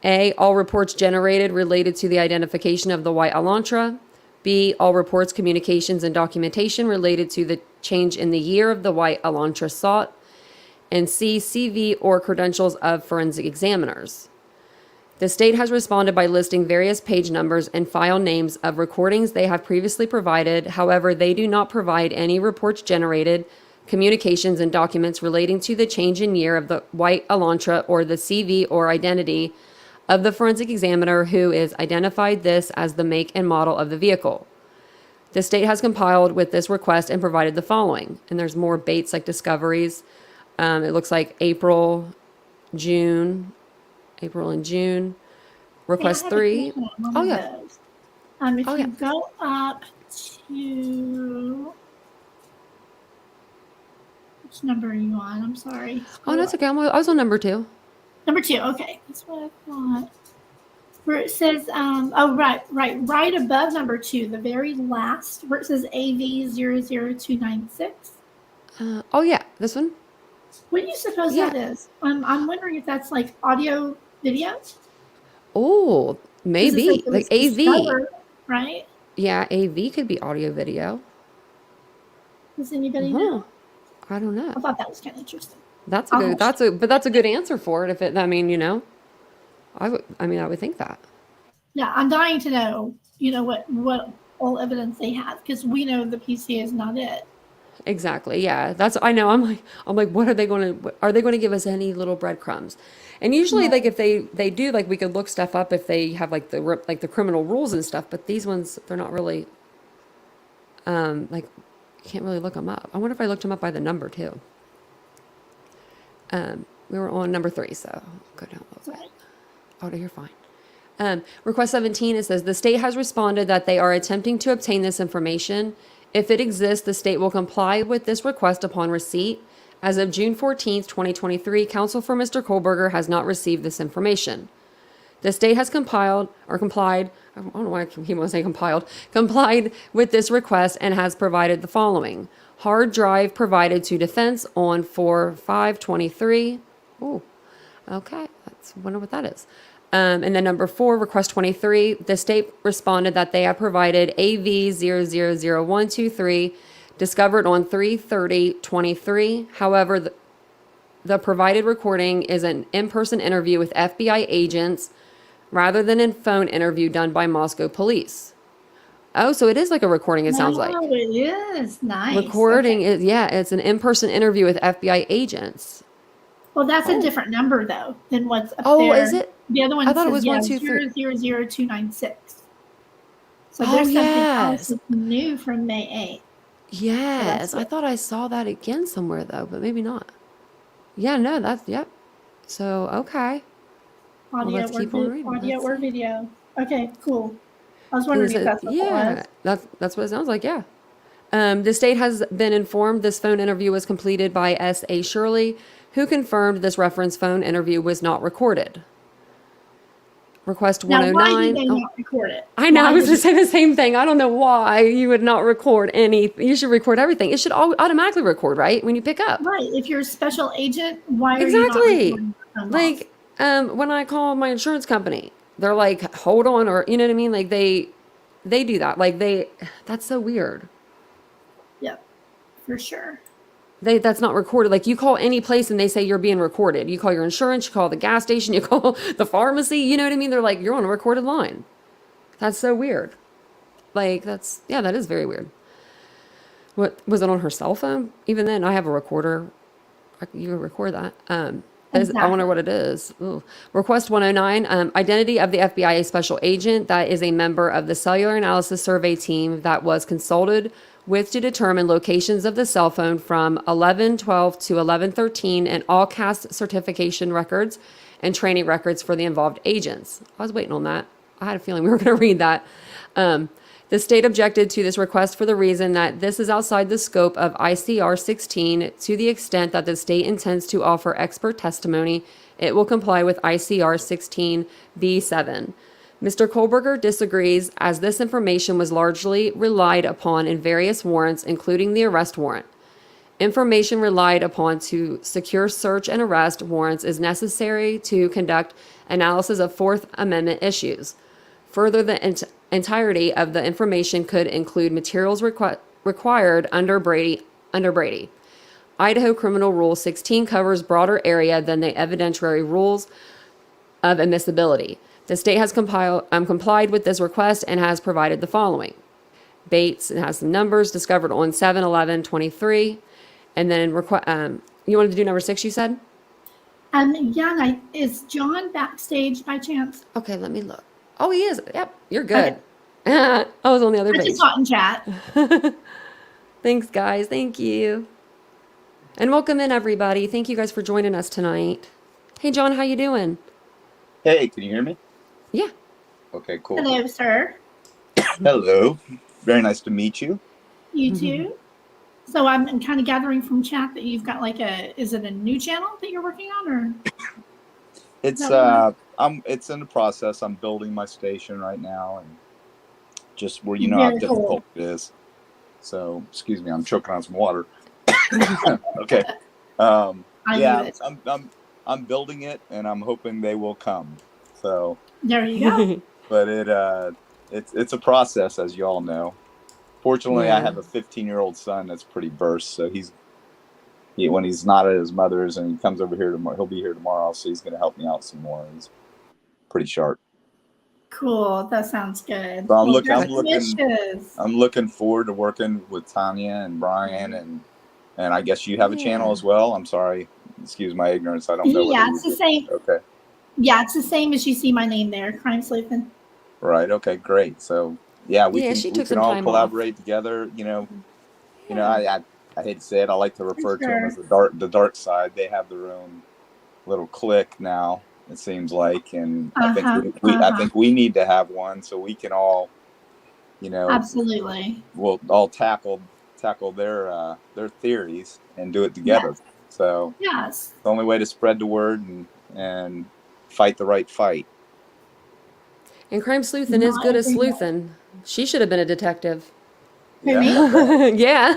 A, all reports generated related to the identification of the white Elantra. B, all reports, communications, and documentation related to the change in the year of the white Elantra sought. And C, CV or credentials of forensic examiners. The state has responded by listing various page numbers and file names of recordings they have previously provided. However, they do not provide any reports generated, communications, and documents relating to the change in year of the white Elantra or the CV or identity of the forensic examiner who is identified this as the make and model of the vehicle. The state has compiled with this request and provided the following. And there's more Bates like discoveries. It looks like April and June. Hey, I Request have a 3. question on one Oh of yeah. those. If Oh you yeah. go up to, which number are you on? I'm sorry. Oh, that's okay. I was on number 2. Number 2. Okay, that's what I thought. Where it says, right above number 2, the very last, where it says AV00296. Oh yeah, this one. What do you suppose Yeah. that is? I'm wondering if that's like audio, video. Oh, 'Cause it says maybe it like was AV. discovered, right? Yeah, AV could be audio video. Does anybody Huh. know? I don't know. I thought that was kind of interesting. That's a I'll good. hush. That's a good answer for it. If it, I mean, I would think that. Yeah, I'm dying to know, what all evidence they have, because we know the PC is not it. Exactly. Yeah. I know. I'm like, what are they going to, are they going to give us any little breadcrumbs? And usually Right. like if they do, like we could look stuff up if they have like the criminal rules and stuff, but these ones, they're not really, like you can't really look them up. I wonder if I looked them up by the number too. We were on number 3, so go down a little bit. Oh, no, you're fine. Request 17, it says the state has responded that they are attempting to obtain this information. If it exists, the state will comply with this request upon receipt. As of June 14th, 2023, counsel for Mr. Kohlberger has not received this information. The state has complied, I don't know why he wants to say complied with this request and has provided the following. Hard drive provided to defense on 4/5/23. Ooh, okay, wonder what that is. And then number 4, request 23, the state responded that they have provided AV000123, discovered on 3/30/23. However, the provided recording is an in-person interview with FBI agents rather than a phone interview done by Moscow police. Oh, so it is like a recording, it sounds like. Oh, it is. Nice. Recording Okay. is, yeah, it's an in-person interview with FBI agents. Well, that's a different number, though, than what's up there. Oh, is it? The other one I thought it says, was 1, 2, 3. 0000296. So Oh, there's something else yes. that's new from May 8th. Yes. I it. thought I saw that again somewhere, though, but maybe not. Yeah, no, yep. So, okay. Well, Audio, let's keep on reading. audio Let's or see. video. Okay, cool. I was wondering if that's what Yeah, it that's what it sounds like, yeah. The state has been informed this phone interview was completed by S.A. Shirley, who confirmed this reference phone interview was not recorded. Request was. Now, 109. why did they not record it? I know, Why I was would just saying the same thing. I don't know why you would not record anything. You should record everything. It should automatically record, right? When you pick up. Right. If you're a special agent, why are Exactly. you not recording your phone calls? Like, when I call my insurance company, they're like, hold on, or you know what I mean? Like they do that. Like that's so weird. Yep, for sure. That's not recorded. Like you call any place and they say you're being recorded. You call your insurance, you call the gas station, you call the pharmacy, you know what I mean? They're like, you're on a recorded line. That's so weird. Like that is very weird. What was it on her cell phone? Even then, I have a recorder. You can record that. I wonder what it is. Ooh. Request 109, identity of the FBI special agent that is a member of the cellular analysis survey team that was consulted with to determine locations of the cell phone from 11/12 to 11/13 and all CAST certification records and training records for the involved agents. I was waiting on that. I had a feeling we were going to read that. The state objected to this request for the reason that this is outside the scope of ICR 16 to the extent that the state intends to offer expert testimony. It will comply with ICR 16b7. Mr. Kohlberger disagrees as this information was largely relied upon in various warrants, including the arrest warrant. Information relied upon to secure search and arrest warrants is necessary to conduct analysis of Fourth Amendment issues. Further, the entirety of the information could include materials required under Brady. Idaho Criminal Rule 16 covers broader area than the evidentiary rules of admissibility. The state has complied with this request and has provided the following. Bates, it has some numbers discovered on 7/11/23. And then you wanted to do number 6, you said? Yeah, is John backstage by chance? Okay, let me look. Oh, he is. Yep, you're good. Okay. I was on the other I page. just saw it in chat. Thanks, guys. Thank you. And welcome in, everybody. Thank you guys for joining us tonight. Hey, John, how you doing? Hey, can you hear me? Yeah. Okay, cool. Hello, sir. Hello. Very nice to meet you. You too. So I'm kind of gathering from chat that you've got is it a new channel that you're working on, or? It's it's in the process. I'm building my station right now, and just where how Very difficult cool. it is. So excuse me, I'm choking on some water. Okay. I Yeah, knew it. I'm building it, and I'm hoping they will come. So, There you go. but it's a process, as you all know. Fortunately, I Yeah. have a 15-year-old son that's pretty versed, so when he's not at his mother's and he comes over here tomorrow, he'll be here tomorrow, so he's going to help me out some more. He's pretty sharp. Cool. That sounds good. So I'm Congratulations. looking forward to working with Tanya and Brian, and I guess you have a channel as well. I'm sorry, excuse my ignorance. I don't know. Yeah, it's the same. Okay. Yeah, it's the same as you see my name there, Crime Sleuthing. Right. Okay. Great. So yeah, we she can took some all time collaborate together. I hate to say it. I like to refer to them as the dark side. They have their own little clique now. It seems like, and I think we need to have one so we can all, Absolutely. we'll all tackle their theories and do it together. Yes. So Yes. the only way to spread the word and fight the right fight. And Crime Sleuthin' is good as sleuthin'. She should have been a detective. Who, me? Yeah.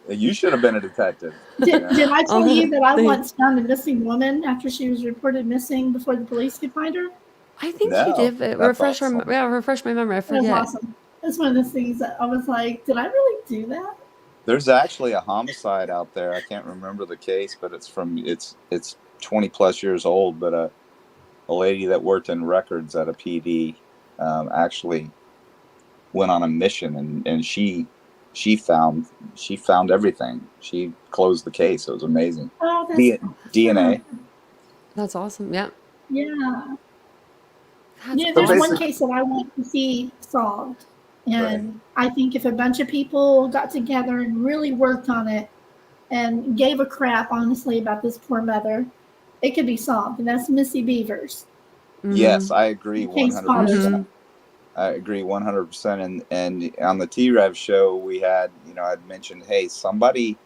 You should have been a detective. Did I tell you that I Thank- once found a missing woman after she was reported missing before the police could find her? I think No, you did. that's Refresh awesome. refresh my memory. I That was forget. awesome. That's one of those things that I was like, did I really do that? There's actually a homicide out there. I can't remember the case, but it's 20 plus years old. But a lady that worked in records at a PD actually went on a mission, and she found everything. She closed the case. It was amazing. Oh, that's DNA. That's awesome. Yeah. Yeah. That's There's one basically- case that I want to see solved. And I think if a bunch of people got together and really worked on it and gave a crap, honestly, about this poor mother, it could be solved. And that's Missy Beavers. Yes, I agree Case 100%. I agree 100%. And on the T-Rev show, we had, I'd mentioned, hey, somebody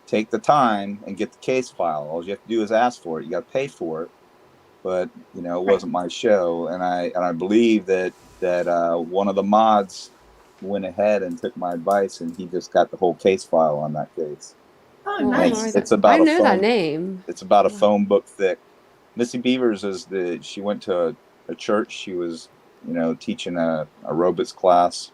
take the time and get the case file. All you have to do is ask for it. You got to pay for it. But, it wasn't my show. And I believe that one of the mods went ahead and took my advice, and he just got the whole case file on that case. Oh, Well, nice. It's about I a know phone, that name. It's about a phone book thick. Missy Beavers she went to a church. She was, teaching a aerobics class.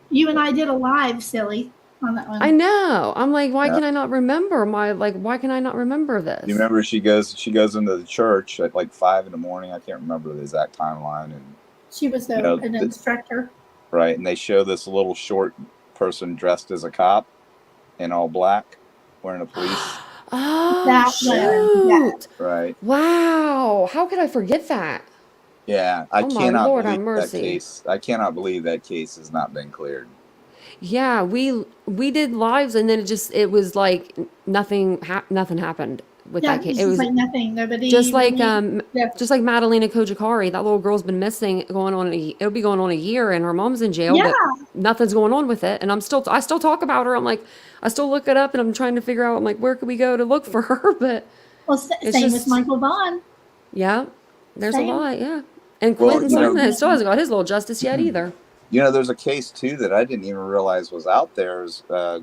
You and I did a live, silly. on that one. I know. I'm like, why Yeah. can I not remember why can I not remember this? You remember she goes into the church at like 5 a.m. I can't remember the exact timeline, and She was you know, an instructor. right, and they show this little short person dressed as a cop in all black, wearing a police. Oh, That one, yeah. shoot. Right. Wow. How could I forget that? Yeah, I Oh my cannot Lord, have believe that mercy. case. I cannot believe that case has not been cleared. Yeah, we did lives and then it was like nothing happened with Yeah, that case. it's It just was like nothing. Nobody just like really, yeah. just like Madalena Kojikari. That little girl's been missing it'll be going on a year and her mom's in jail, Yeah. but nothing's going on with it. And I still talk about her. I'm like, I still look it up and I'm trying to figure out, I'm like, where could we go to look for her? But Well, it's same with just, Michael Vaughn. yeah, there's a Same. lot. Yeah. And Well, Quentin Simon still hasn't got his little justice yet either. You know, there's a case too that I didn't even realize was out there.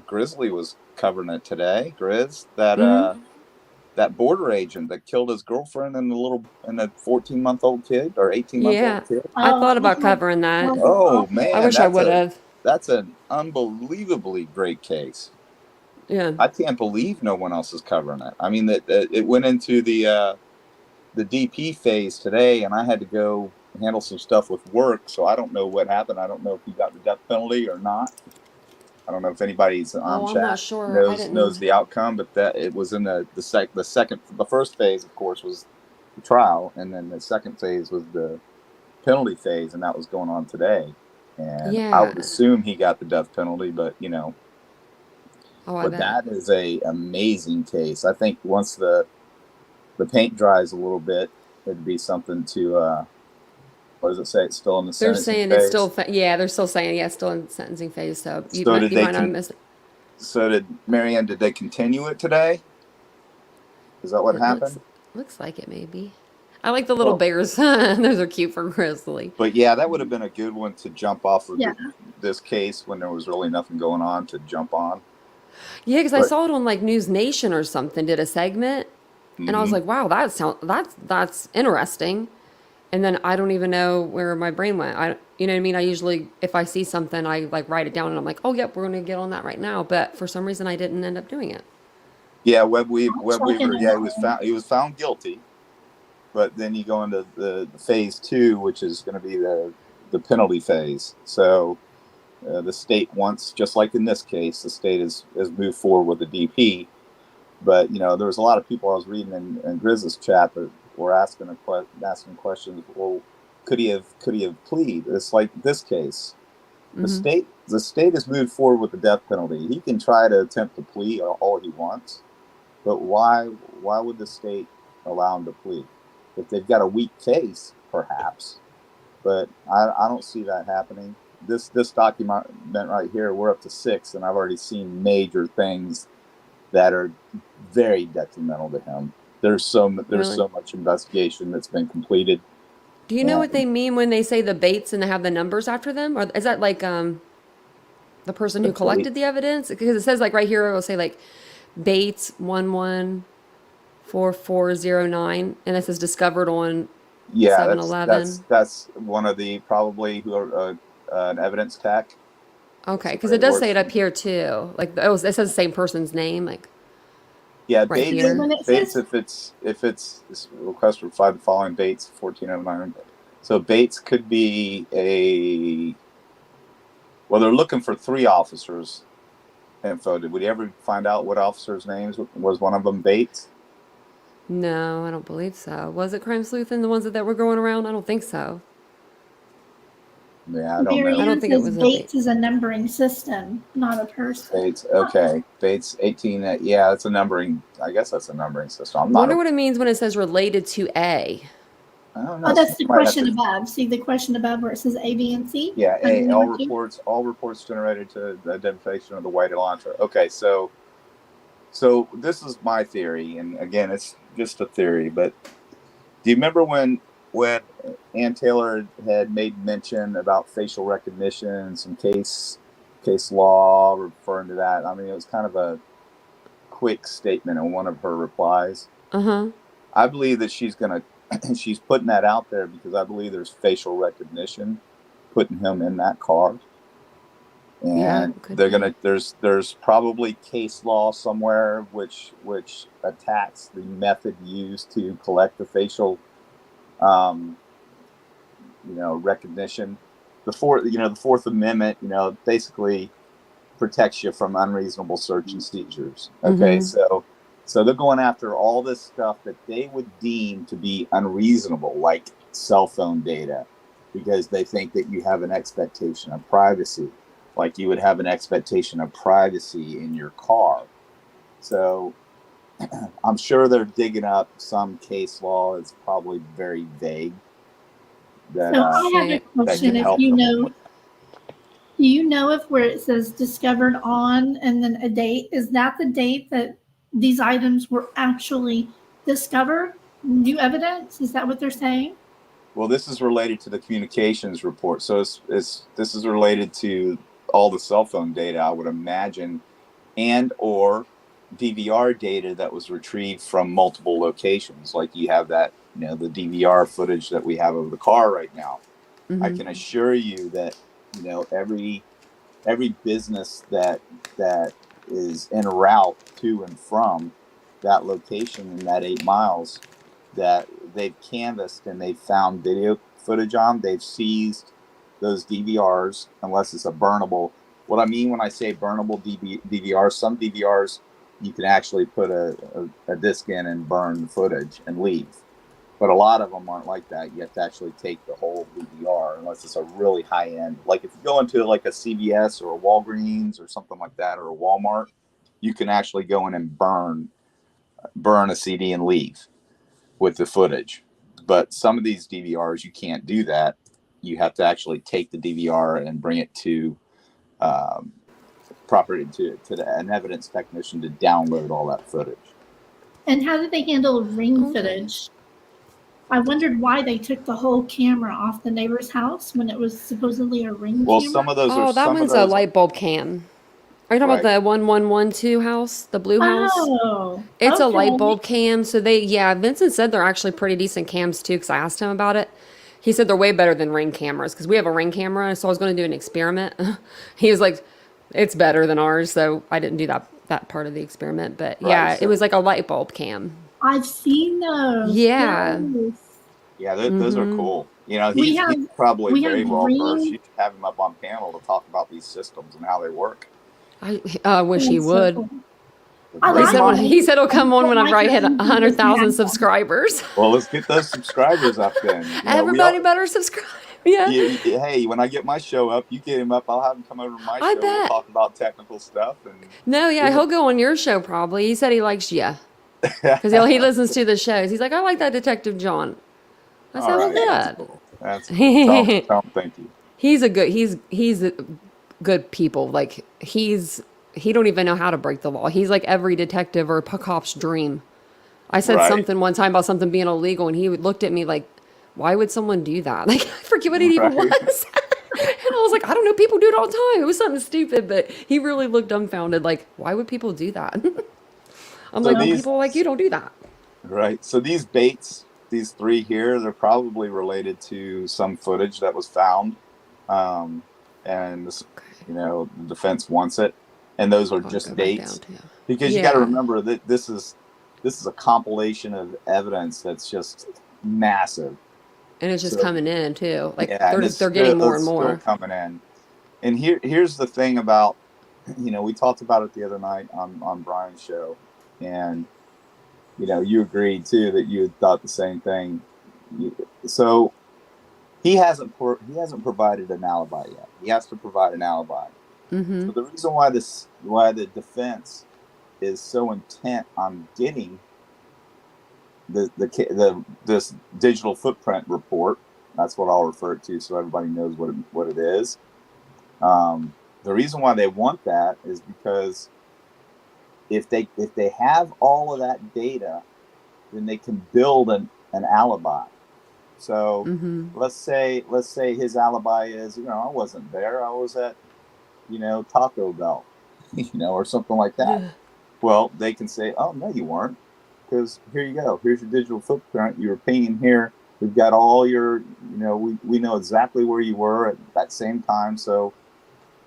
Grizzly was covering it today. Grizz, that border agent that killed his girlfriend and a 14-month-old kid or 18-month-old Yeah. kid. I thought about covering that. Oh man, I wish I would have. That's an unbelievably great case. Yeah. I can't believe no one else is covering it. I mean, that it went into the DP phase today, and I had to go handle some stuff with work, so I don't know what happened. I don't know if he got the death penalty or not. I don't know if anybody's on I'm chat not sure. knows the outcome, but that it was in the first phase, of course, was the trial, and then the second phase was the penalty phase, and that was going on today. And Yeah. I would assume he got the death penalty, but you know. Oh, I But bet. that is a amazing case. I think once the paint dries a little bit, it'd be something to what does it say? It's still in the They're sentencing saying phase. it's still, they're still saying, yeah, it's still in sentencing phase. So you So might, did you they might not have missed it. So did Marianne? Did they continue it today? Is that what It happened? looks like it maybe. I like the little Well, bears. Those are cute for Grizzly. But yeah, that would have been a good one to jump off of Yeah. this case when there was really nothing going on to jump on. Yeah, because I But- saw it on like News Nation or something, did a segment, and I was Mhm. like, wow, that's interesting. And then I don't even know where my brain went. You know what I mean? I usually, if I see something, I like write it down and I'm like, oh, yep, we're going to get on that right now. But for some reason, I didn't end up doing it. Yeah, Webb Weaver. Shocking. Yeah, he was found guilty. But then you go into the phase 2, which is going to be the penalty phase. So the state wants, just like in this case, the state has moved forward with the DP. But you know, there was a lot of people I was reading in Grizz's chat that were asking questions. Well, could he have pleaded? It's like this case. The state has moved forward with the death penalty. He can try to attempt to plead all he wants, but why would the state allow him to plead? If they've got a weak case, perhaps, but I don't see that happening. This document right here, we're up to 6, and I've already seen major things that are very detrimental to him. There's so much investigation that's been completed. Do you know what they mean when they say the Bates and they have the numbers after them? Or is that like the person who collected the evidence? Because it says like right here, it'll say like Bates 114409, and it says discovered on 7-Eleven. That's one of the probably who are an evidence tech. Okay, because it does say it up here too. Like it says the same person's name. Like yeah, right Bates. here. Bates, if it's request for 5 the following Bates 1409. So Bates could be they're looking for 3 officers. Info. Did we ever find out what officers' names was one of them? Bates. No, I don't believe so. Was it Crime Sleuth and the ones that were going around? I don't think so. Yeah, I don't know. I don't think it was Bates is a numbering system, not a person. Bates, okay. Bates 18. Yeah, it's a numbering. I guess that's a numbering system. I wonder what it means when it says related to A. I don't know. Oh, that's the question above. See the question above where it says A, B, and C? Yeah, A. All reports generated to the identification of the white Elantra. Okay, so this is my theory, and again, it's just a theory. But do you remember when Ann Taylor had made mention about facial recognition and some case law referring to that? I mean, it was kind of a quick statement in one of her replies. I believe that she's putting that out there because I believe there's facial recognition putting him in that car. Yeah, and could they're be. gonna there's probably case law somewhere which attacks the method used to collect the facial recognition. The Fourth Amendment, basically protects you from unreasonable search and seizures. Okay, Mm-hmm. so they're going after all this stuff that they would deem to be unreasonable, like cell phone data, because they think that you have an expectation of privacy, like you would have an expectation of privacy in your car. So I'm sure they're digging up some case law. It's probably very vague that So I have a that question. can If help you them know, with. do you know if where it says discovered on and then a date, is that the date that these items were actually discovered? New evidence? Is that what they're saying? Well, this is related to the communications report. So this is related to all the cell phone data, I would imagine, and or DVR data that was retrieved from multiple locations. Like you have that, the DVR footage that we have of the car right now. I Mm-hmm. can assure you that, every business that is en route to and from that location in that 8 miles that they've canvassed and they've found video footage on, they've seized those DVRs unless it's a burnable. What I mean when I say burnable DVRs, some DVRs you can actually put a disc in and burn the footage and leave. But a lot of them aren't like that. You have to actually take the whole DVR unless it's a really high end. Like if you go into like a CVS or a Walgreens or something like that, or a Walmart, you can actually go in and burn a CD and leave with the footage. But some of these DVRs, you can't do that. You have to actually take the DVR and bring it to property to an evidence technician to download all that footage. And how did they handle ring Okay. footage? I wondered why they took the whole camera off the neighbor's house when it was supposedly a ring Well, camera. Oh, that one's a light bulb cam. Are you talking right. about the 1112 house, the blue house? Oh, It's a light okay. bulb cam. So Vincent said they're actually pretty decent cams too, because I asked him about it. He said they're way better than Ring cameras, because we have a Ring camera, so I was going to do an experiment. He was like, it's better than ours, so I didn't do that part of the experiment. But Right. yeah, it was like a light bulb cam. I've seen those. Yeah. Yes. Yeah, those are cool. We He's have probably we have very well versed. ring. You should have him up on panel to talk about these systems and how they work. I wish he That's so would. cool. I He Bring like him said on. he it. said he'll I come just on don't whenever like I that hit you can just 100,000 have them. subscribers. Well, let's get those subscribers up then. Everybody better subscribe. Yeah. Hey, when I get my show up, you get him up. I'll have him come over to my I show. We'll bet. talk about technical stuff and No, yeah, he'll go on your show probably. He said he likes you because he listens to the shows. He's like, I like that Detective John. I All said, well, right, that's good. cool. That's cool. Tell him thank you. He's a good people. Like he don't even know how to break the law. He's like every detective or cop's dream. I said Right. something one time about something being illegal, and he looked at me like, why would someone do that? Like, I forget what it even Right. was. And I was like, I don't know. People do it all the time. It was something stupid, but he really looked dumbfounded. Like, why would people do that? I'm So like, well, these people like you don't do that. Right. So these baits, these three here, they're probably related to some footage that was found, and this, the defense wants it, and those are I'll just go back down dates, to. because you got to Yeah. remember that this is a compilation of evidence that's just massive. And it's just So coming in too. Like yeah, and they're getting more and it's still more. coming in. And here's the thing about, we talked about it the other night on Brian's show, and you agreed too that you had thought the same thing. So he hasn't provided an alibi yet. He has to provide an alibi. Mm-hmm. So the reason why the defense is so intent on getting this digital footprint report, that's what I'll refer it to, so everybody knows what it is. The reason why they want that is because if they have all of that data, then they can build an alibi. So let's say his alibi is, I wasn't there. I was at, Taco Bell, or something like that. Well, they can say, oh, no, you weren't, because here you go. Here's your digital footprint. You were paying here. We've got all your, we know exactly where you were at that same time. So,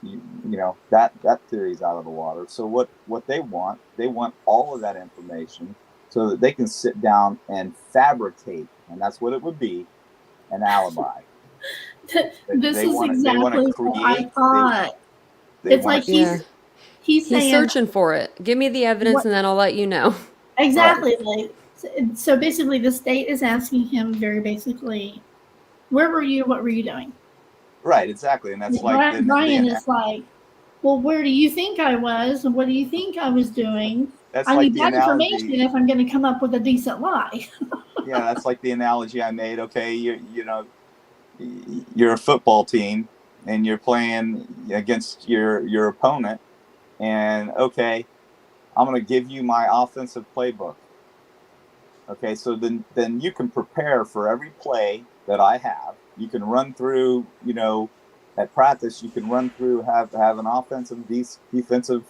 you know, that theory's out of the water. So what they want all of that information so that they can sit down and fabricate, and that's what it would be, an alibi. This is They want exactly to what I create. thought. They It's want like to. Yeah. he's He's saying searching for it. Give me the evidence what and then I'll let you know. exactly like so basically the state is asking him very basically, where were you? What were you doing? Right, exactly, and that's like Brian is like, well, where do you think I was? And what do you think I was doing? that's I like need the that information analogy. if I'm going to come up with a decent lie. Yeah, that's like the analogy I made. Okay, you know, you're a football team and you're playing against your opponent, and okay, I'm going to give you my offensive playbook. Okay, so then you can prepare for every play that I have. You can run through, you know, at practice you can run through, have an offensive defensive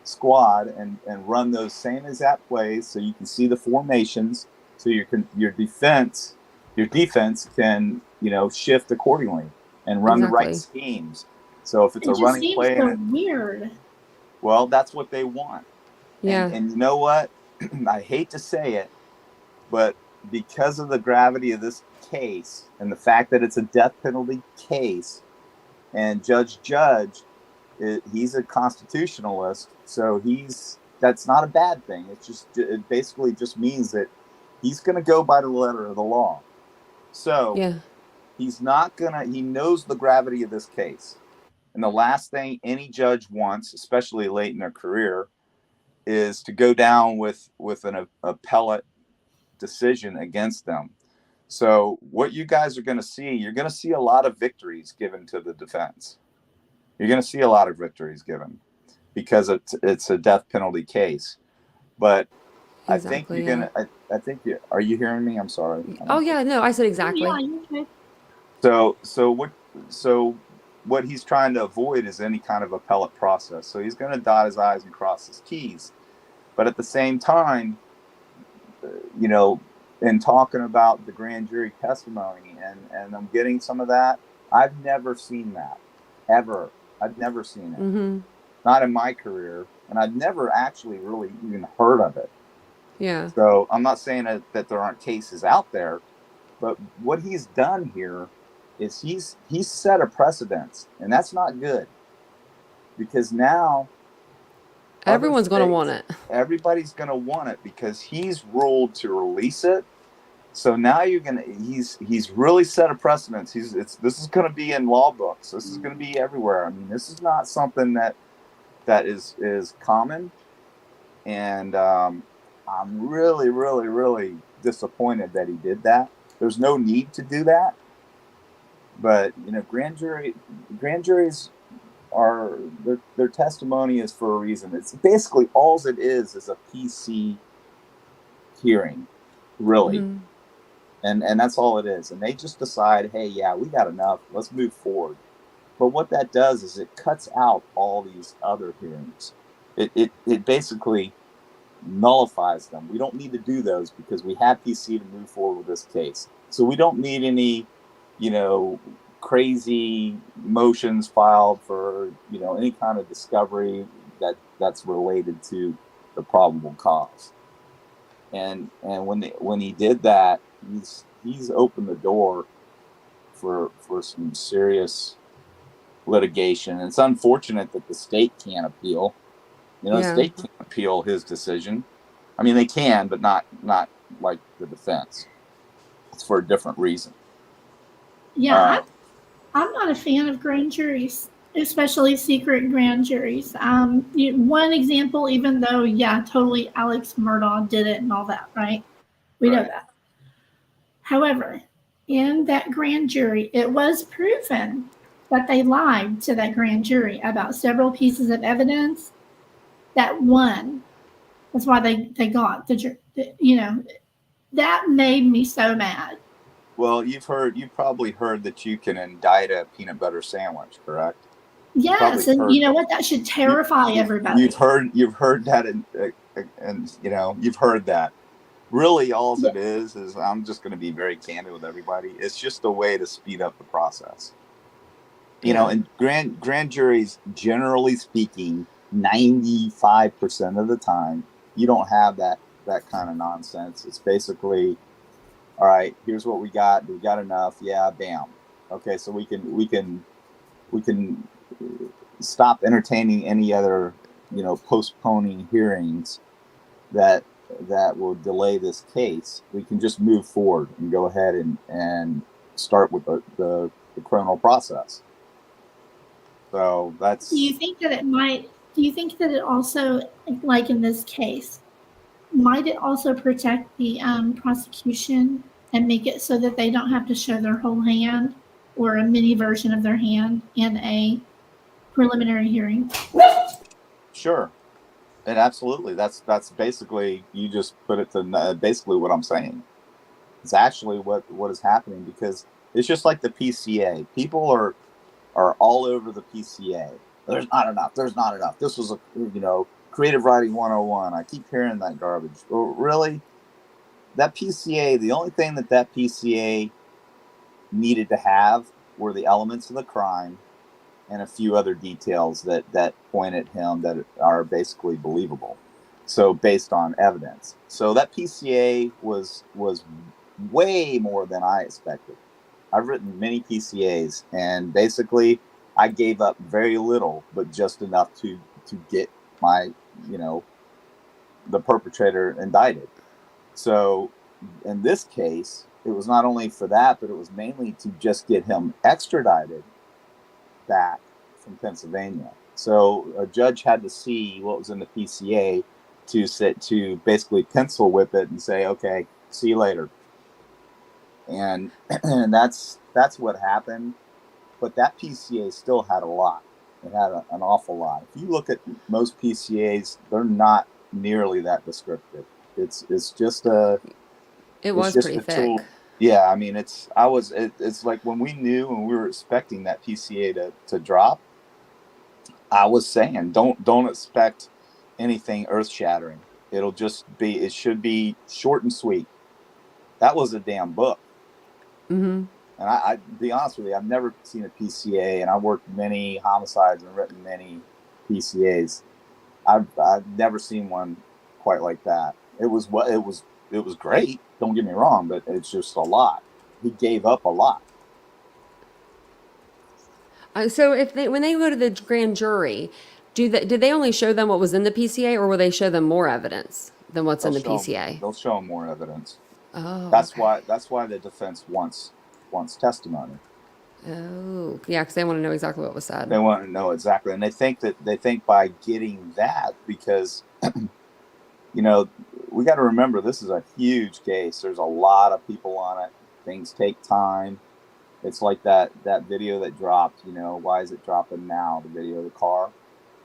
squad and run those same exact plays so you can see the formations, so your defense can, you know, shift accordingly and run the right Exactly. schemes. So if it's It a just running seems play, so weird. well, that's what they want. Yeah. And you know what? I hate to say it, but because of the gravity of this case and the fact that it's a death penalty case, and Judge he's a constitutionalist, so that's not a bad thing. It basically just means that he's going to go by the letter of the law. So Yeah. he knows the gravity of this case. And the last thing any judge wants, especially late in their career, is to go down with an appellate decision against them. So what you guys are going to see, you're going to see a lot of victories given to the defense. You're going to see a lot of victories given because it's a death penalty case. But I think Exactly. you're Yeah. going to, I think are you hearing me? I'm sorry. Oh yeah. No, I said Yeah, exactly. okay. So what he's trying to avoid is any kind of appellate process. So he's going to dot his I's and cross his T's. But at the same time, you know, in talking about the grand jury testimony and I'm getting some of that, I've never seen that ever. I've never seen it. Mm-hmm. Not in my career. And I've never actually really even heard of it. Yeah. So I'm not saying that there aren't cases out there, but what he's done here is he's set a precedence, and that's not good because now Everyone's going to want it. everybody's going to want it because he's ruled to release it. So now he's really set a precedence. This is going to be in law books. This is going to be everywhere. I mean, this is not something that is common, and I'm really, really, really disappointed that he did that. There's no need to do that, but you know, grand juries are their testimony is for a reason. It's basically all it is a PC hearing, really. Mm-hmm. And that's all it is. And they just decide, hey, yeah, we got enough. Let's move forward. But what that does is it cuts out all these other hearings. It basically nullifies them. We don't need to do those because we have PC to move forward with this case. So we don't need any, you know, crazy motions filed for, you know, any kind of discovery that's related to the probable cause. And when he did that, he's opened the door for some serious litigation. And it's unfortunate that the state can't appeal. You know, the state can't appeal his decision. I mean, they can, but not like the defense. It's for a different reason. Yeah, I'm not a fan of grand juries, especially secret grand juries. One example, even though, yeah, totally Alex Murdaugh did it and all that, right? We know that. However, in that grand jury, it was proven that they lied to that grand jury about several pieces of evidence that won. That's why they got the jury. You know, that made me so mad. Well, you've probably heard that you can indict a peanut butter sandwich, correct? Yes, and you know what? That should terrify everybody. You've heard that, and you know you've heard that. Really, all it is I'm just going to be very candid with everybody. It's just a way to speed up the process. You know, and grand juries, generally speaking, 95% of the time, you don't have that kind of nonsense. It's basically, all right, here's what we got. We got enough. Yeah, bam. Okay, so we can stop entertaining any other, postponing hearings that will delay this case. We can just move forward and go ahead and start with the criminal process. So that's. Do you think that it also, like in this case, might it also protect the prosecution and make it so that they don't have to show their whole hand or a mini version of their hand in a preliminary hearing? Sure. And absolutely. That's basically, you just put it to basically what I'm saying. It's actually what is happening, because it's just like the PCA. People are all over the PCA. There's not enough. There's not enough. This was creative writing 101. I keep hearing that garbage. Well, really? That PCA, the only thing that PCA needed to have were the elements of the crime and a few other details that point at him that are basically believable. So based on evidence. So that PCA was way more than I expected. I've written many PCAs, and basically I gave up very little, but just enough to get my, the perpetrator indicted. So in this case, it was not only for that, but it was mainly to just get him extradited back from Pennsylvania. So a judge had to see what was in the PCA to basically pencil whip it and say, okay, see you later. And that's what happened. But that PCA still had a lot. It had an awful lot. If you look at most PCAs, they're not nearly that descriptive. It's just a. It was pretty thick. Tool. Yeah, I mean, it's like when we were expecting that PCA to drop, I was saying, don't expect anything earth shattering. It should be short and sweet. That was a damn book. Mm-hmm. And I be honest with you, I've never seen a PCA, and I've worked many homicides and written many PCAs. I've never seen one quite like that. It was great. Don't get me wrong, but it's just a lot. He gave up a lot. So when they go to the grand jury, did they only show them what was in the PCA, or will they show them more evidence than what's in the PCA? They'll show them more evidence. Oh, that's why the defense wants testimony. Oh, yeah, because they want to know exactly what was said. They want to know exactly, and they think by getting that, because we got to remember, this is a huge case. There's a lot of people on it. Things take time. It's like that video that dropped. Why is it dropping now? The video of the car.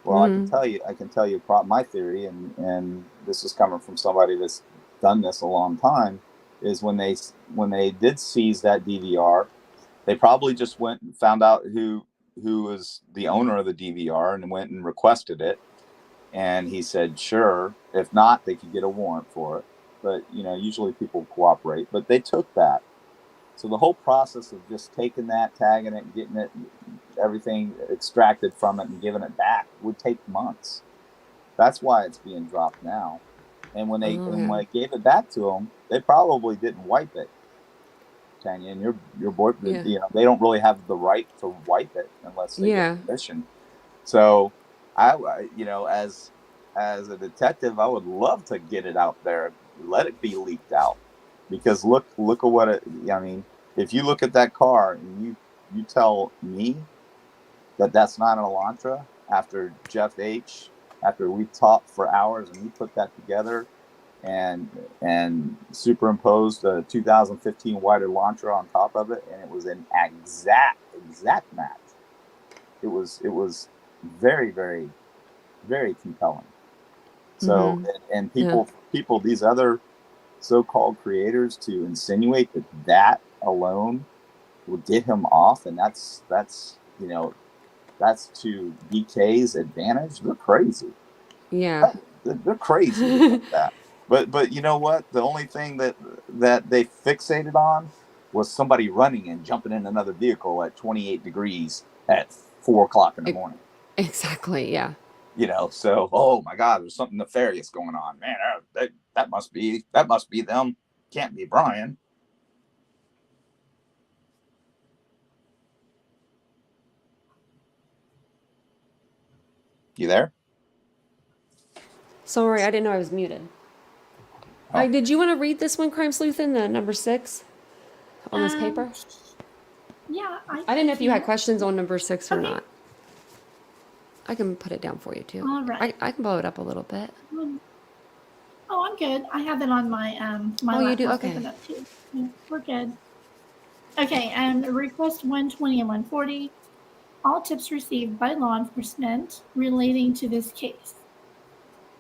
Well, I can tell you my theory, and this is coming from somebody that's done this a long time, is when they did seize that DVR, they probably just went and found out who was the owner of the DVR and went and requested it. And he said, sure. If not, they could get a warrant for it. But, usually people cooperate. But they took that. So the whole process of just taking that, tagging it, getting it, everything extracted from it and giving it back would take months. That's why it's being dropped now. And when they gave it back to them, they probably didn't wipe it. Tanya, and your boy, they don't really have the right to wipe it unless they get permission. So I as a detective, I would love to get it out there, let it be leaked out, because look at what it. I mean, if you look at that car and you tell me that's not an Elantra after Jeff H. After we talked for hours and he put that together and superimposed a 2015 white Elantra on top of it, and it was an exact match. It was very, very, very compelling. So and people, these other so-called creators, to insinuate that alone will get him off, and that's to DK's advantage. They're crazy. Yeah, they're crazy like that. But you know what? The only thing that they fixated on was somebody running and jumping in another vehicle at 28 degrees at 4 o'clock in the morning. Exactly. Yeah. So, oh my God, there's something nefarious going on, man. That must be them. Can't be Brian. You there? Sorry, I didn't know I was muted. Oh. Did you want to read this one, Crime Sleuthin, the number 6 on this paper? Yeah, I didn't know if you had questions on number 6 or Okay. not. I can put it down for you too. All right. I can blow it up a little bit. Oh, I'm good. I have it on my my Oh, you do? laptop Okay. open up too. Yeah, we're good. Okay, request 120 and 140. All tips received by law enforcement relating to this case.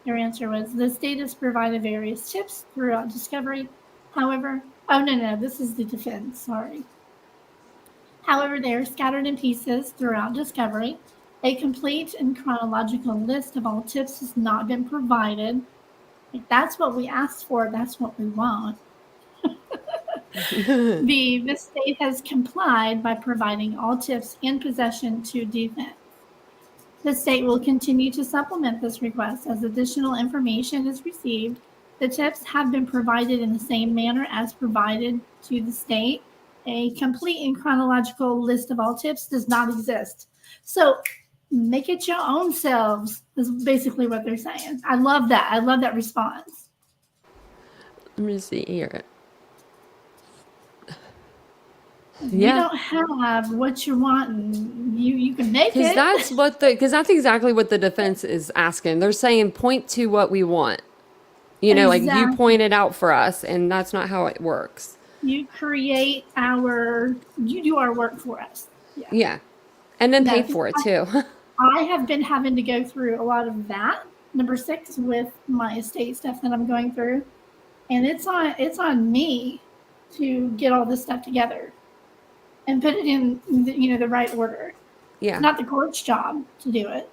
Your answer was the state has provided various tips throughout discovery. However, oh no, this is the defense. Sorry. However, they are scattered in pieces throughout discovery. A complete and chronological list of all tips has not been provided. Like, that's what we asked for. That's what we want. The state has complied by providing all tips in possession to defense. The state will continue to supplement this request as additional information is received. The tips have been provided in the same manner as provided to the state. A complete and chronological list of all tips does not exist. So make it your own selves, is basically what they're saying. I love that. I love that response. Let me see here. You don't have what you want, and you can make it. Because that's exactly what the defense is asking. They're saying point to what we want. Like you pointed out for us, and that's not how it works. You you do our work for us. Yeah. And then pay for it too. I have been having to go through a lot of that, number 6, with my estate stuff that I'm going through. And it's on me to get all this stuff together and put it in the right order. Yeah. It's not the court's job to do it.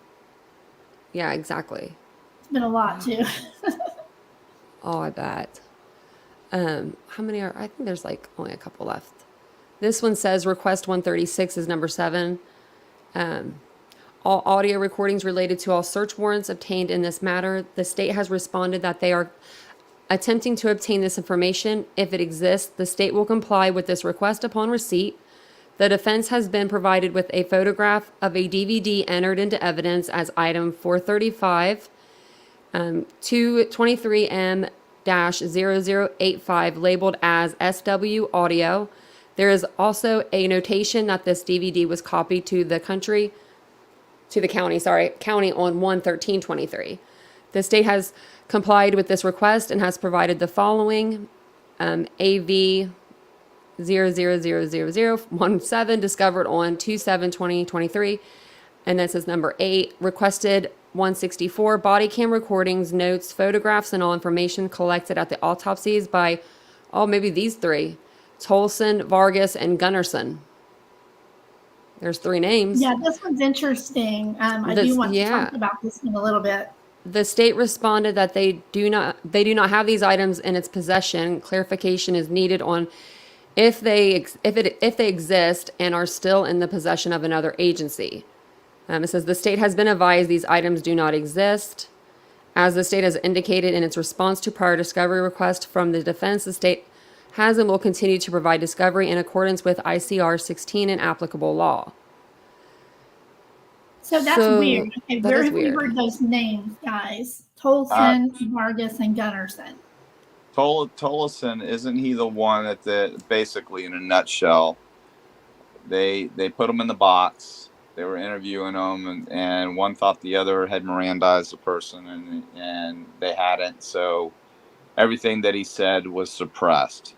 Yeah, exactly. It's been a lot too. Oh, I bet. How many are? I think there's like only a couple left. This one says request 136 is number 7. All audio recordings related to all search warrants obtained in this matter. The state has responded that they are attempting to obtain this information. If it exists, the state will comply with this request upon receipt. The defense has been provided with a photograph of a DVD entered into evidence as item 435 223M-0085 labeled as SW audio. There is also a notation that this DVD was copied to the county on 1/13/23. The state has complied with this request and has provided the following: AV 000017 discovered on 2/7/2023, and that says number 8 requested 164 body cam recordings, notes, photographs, and all information collected at the autopsies by maybe these 3: Tolson, Vargas, and Gunnarsson. There's 3 names. Yeah, this one's interesting. I do want to talk about this one a little bit. The state responded that they do not have these items in its possession. Clarification is needed on if they exist and are still in the possession of another agency. It says the state has been advised these items do not exist. As the state has indicated in its response to prior discovery request from the defense, the state has and will continue to provide discovery in accordance with ICR 16 and applicable law. So that's weird. Okay, where have we heard those names, guys? Tolson, Vargas, and Gunnarsson. Tolson, isn't he the one that basically, in a nutshell, they put him in the box. They were interviewing him, and one thought the other had Mirandized the person, and they hadn't. So everything that he said was suppressed.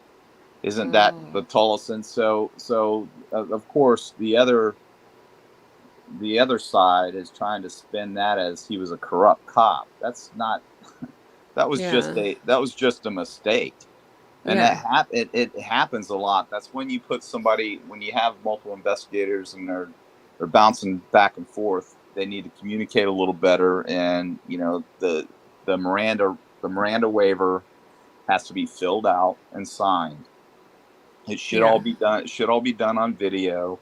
Isn't that the Tolson? So of course the other side is trying to spin that as he was a corrupt cop. That's not. That was just a mistake, and it happens a lot. That's when you put somebody, when you have multiple investigators and they're bouncing back and forth. They need to communicate a little better, and the Miranda waiver has to be filled out and signed. It should all be done. It should all be done on video,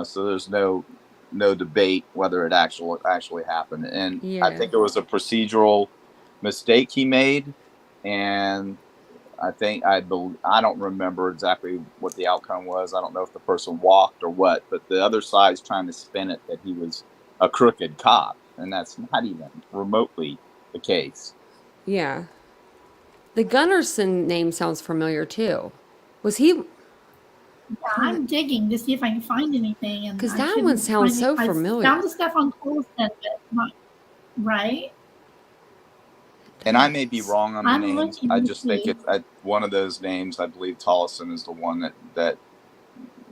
so there's no no debate whether it actually happened. And I Yeah. think it was a procedural mistake he made, and I think I don't remember exactly what the outcome was. I don't know if the person walked or what, but the other side's trying to spin it that he was a crooked cop, and that's not even remotely the case. Yeah. The Gunnarsson name sounds familiar too. Was he? Yeah, I'm digging to see if I can find anything, and Because I that one couldn't sounds find it. so I familiar. found the stuff on Colson, but not right. And I may be wrong on the I'm names. looking I to just think see. it's one of those names. I believe Tollison is the one that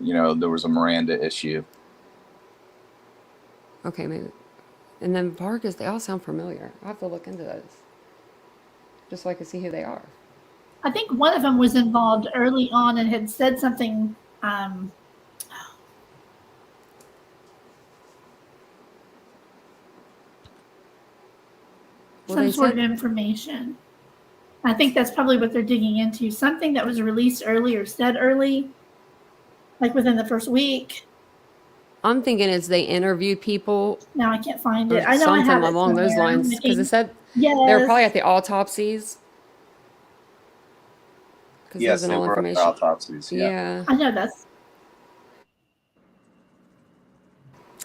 there was a Miranda issue. Okay, maybe. And then Vargas, they all sound familiar. I'll have to look into those. Just so I can see who they are. I think one of them was involved early on and had said something. Well, Some they sort said of information. I think that's probably what they're digging into. Something that was released early or said early, like within the first week. I'm thinking it's they interviewed people Now I can't find or it. I know I something have it along those somewhere. I'm lines. Because it looking. said they were probably at Yes, the autopsies. Because Yes, there's they all were at the information. autopsies. Yeah. Yeah. I know that's.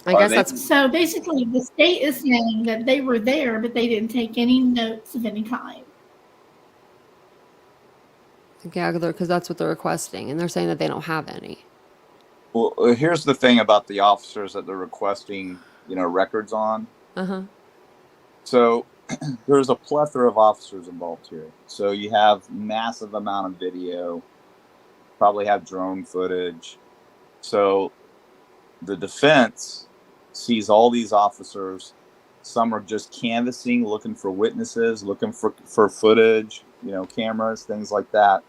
I Are guess they? that's So basically, the state is saying that they were there, but they didn't take any notes of any kind. because that's what they're requesting. And they're saying that they don't have any. Well, here's the thing about the officers that they're requesting, records on. Uh-huh. So there's a plethora of officers involved here. So you have massive amount of video, probably have drone footage. So the defense sees all these officers. Some are just canvassing, looking for witnesses, looking for footage, cameras, things like that.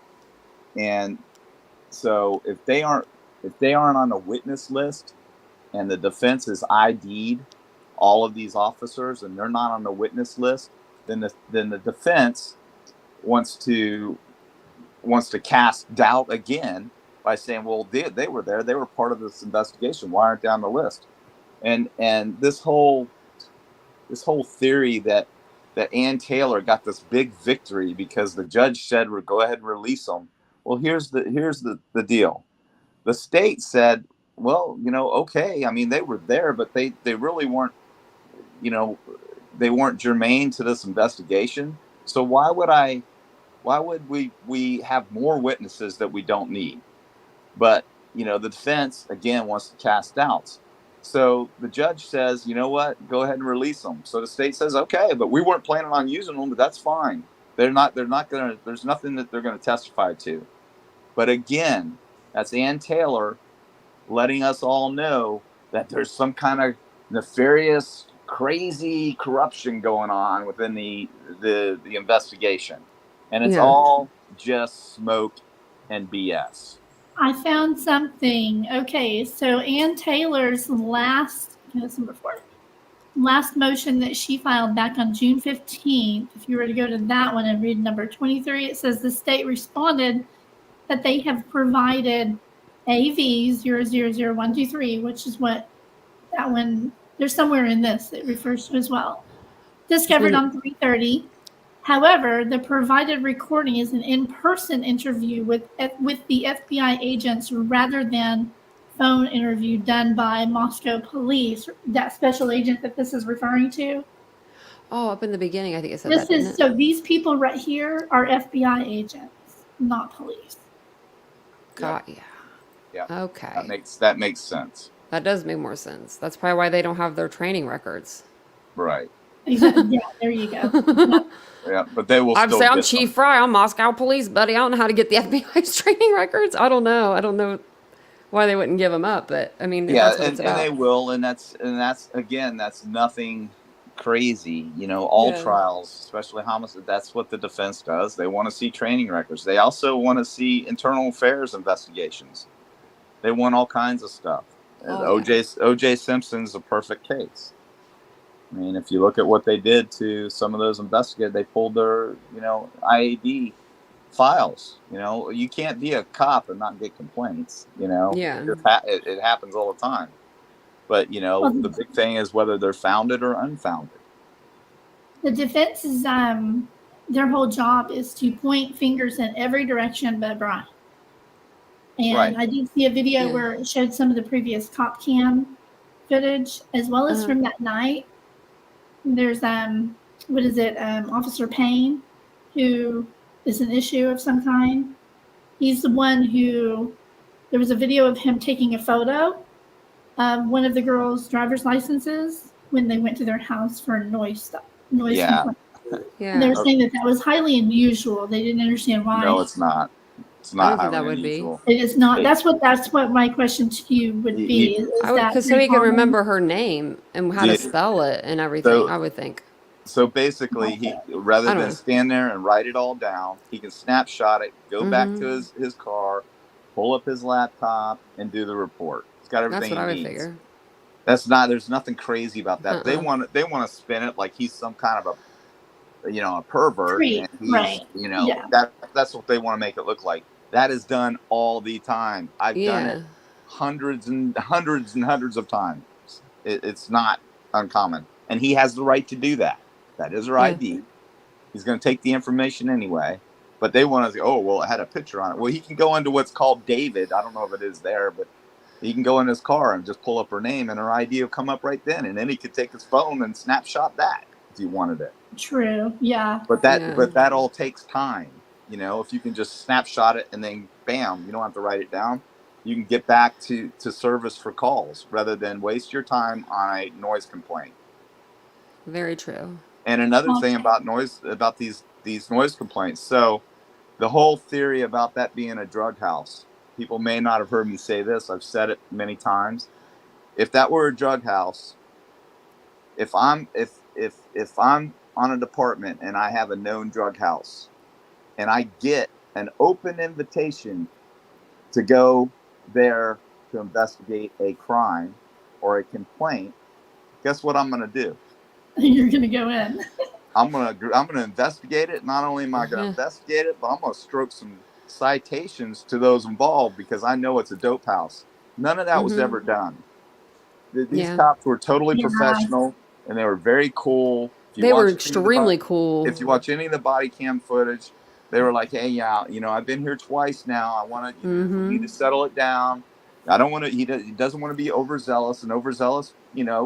And so if they aren't on a witness list and the defense has ID'd all of these officers and they're not on the witness list, then the defense wants to cast doubt again by saying, well, they were there, they were part of this investigation, why aren't they on the list? And this whole theory that Ann Taylor got this big victory because the judge said, well, go ahead and release them. Well, here's the deal. The state said, well, okay, I mean, they were there, but they really weren't, they weren't germane to this investigation. So why would we have more witnesses that we don't need? But, the defense, again, wants to cast doubts. So the judge says, you know what, go ahead and release them. So the state says, okay, but we weren't planning on using them, but that's fine. They're not going to, there's nothing that they're going to testify to. But again, that's Ann Taylor letting us all know that there's some kind of nefarious, crazy corruption going on within the investigation. And it's Yeah. all just smoke and BS. I found something. Okay, so Ann Taylor's last motion that she filed back on June 15th, if you were to go to that one and read number 23, it says the state responded that they have provided AV000123, which is what that one, there's somewhere in this it refers to as well, discovered on 3/30. However, the provided recording is an in-person interview with the FBI agents rather than phone interview done by Moscow police, that special agent that this is referring to. Oh, up in the beginning, I think it said that, didn't it? So these people right here are FBI agents, not police. Got ya. Yeah. Okay. That makes sense. That does make more sense. That's probably why they don't have their training records. Right. Exactly. Yeah, there you go. Yeah, but they will I'm still saying I'm get Chief them. Fry. I'm Moscow police, buddy. I don't know how to get the FBI's training records. I don't know why they wouldn't give them up, but I mean, Yeah, that's what it's about. and they will, and that's again, that's nothing crazy. All trials, especially homicide, that's what the defense does. They want to see training records. They also want to see internal affairs investigations. They want all kinds of stuff. OJ Simpson's a perfect case. I mean, if you look at what they did to some of those investigators, they pulled their, IAD files. You can't be a cop and not get complaints. Yeah. It happens all the time. But you know, Well, the big thing is whether they're founded or unfounded. the defense is their whole job is to point fingers in every direction but Brian. And Right. I did see a video Yeah. where it showed some of the previous cop cam footage as well as Uh-huh. from that night. There's Officer Payne, who is an issue of some kind. He's the one who there was a video of him taking a photo of one of the girls' driver's licenses when they went to their house for a noise Yeah. complaint. Yeah. And they were saying that was highly unusual. They didn't understand why. No, it's not. It's I not don't think that highly would be. unusual. It is not. That's what my question to you would be. Is that Because so he could remember her name and how to Yeah. spell it and everything, I would think. So basically, he rather I don't than know. stand there and write it all down, he can snapshot it, go back Mm-hmm. to his car, pull up his laptop, and do the report. He's got everything That's what I he would needs. figure. There's nothing crazy about that. They want to spin it like he's some kind of a pervert, Creep, and he's right. Yeah. that's what they want to make it look like. That is done all the time. I've done it hundreds and hundreds and hundreds of times. It's not uncommon, and he has the right to do that. That is her ID. He's going to take the information anyway, but they want to say, oh, well, it had a picture on it. Well, he can go into what's called David. I don't know if it is there, but he can go in his car and just pull up her name, and her ID will come up right then, and then he could take his phone and snapshot that if he wanted it. True. Yeah. But that all takes time. You know, if you can just snapshot it and then bam, you don't have to write it down. You can get back to service for calls rather than waste your time on a noise complaint. Very true. And another thing about these noise complaints. So the whole theory about that being a drug house, people may not have heard me say this. I've said it many times. If that were a drug house, if I'm on a department and I have a known drug house and I get an open invitation to go there to investigate a crime or a complaint, guess what I'm going to do? You're going to go in. I'm gonna investigate it. Not only am I going to investigate it, but I'm going to stroke some citations to those involved because I know it's a dope house. None of that was ever done. These cops were totally professional, and they were very cool. They were extremely cool. If you watch any of the body cam footage, they were like, "Hey, I've been here twice now. I want to need to settle it down. I don't want to. He doesn't want to be an overzealous,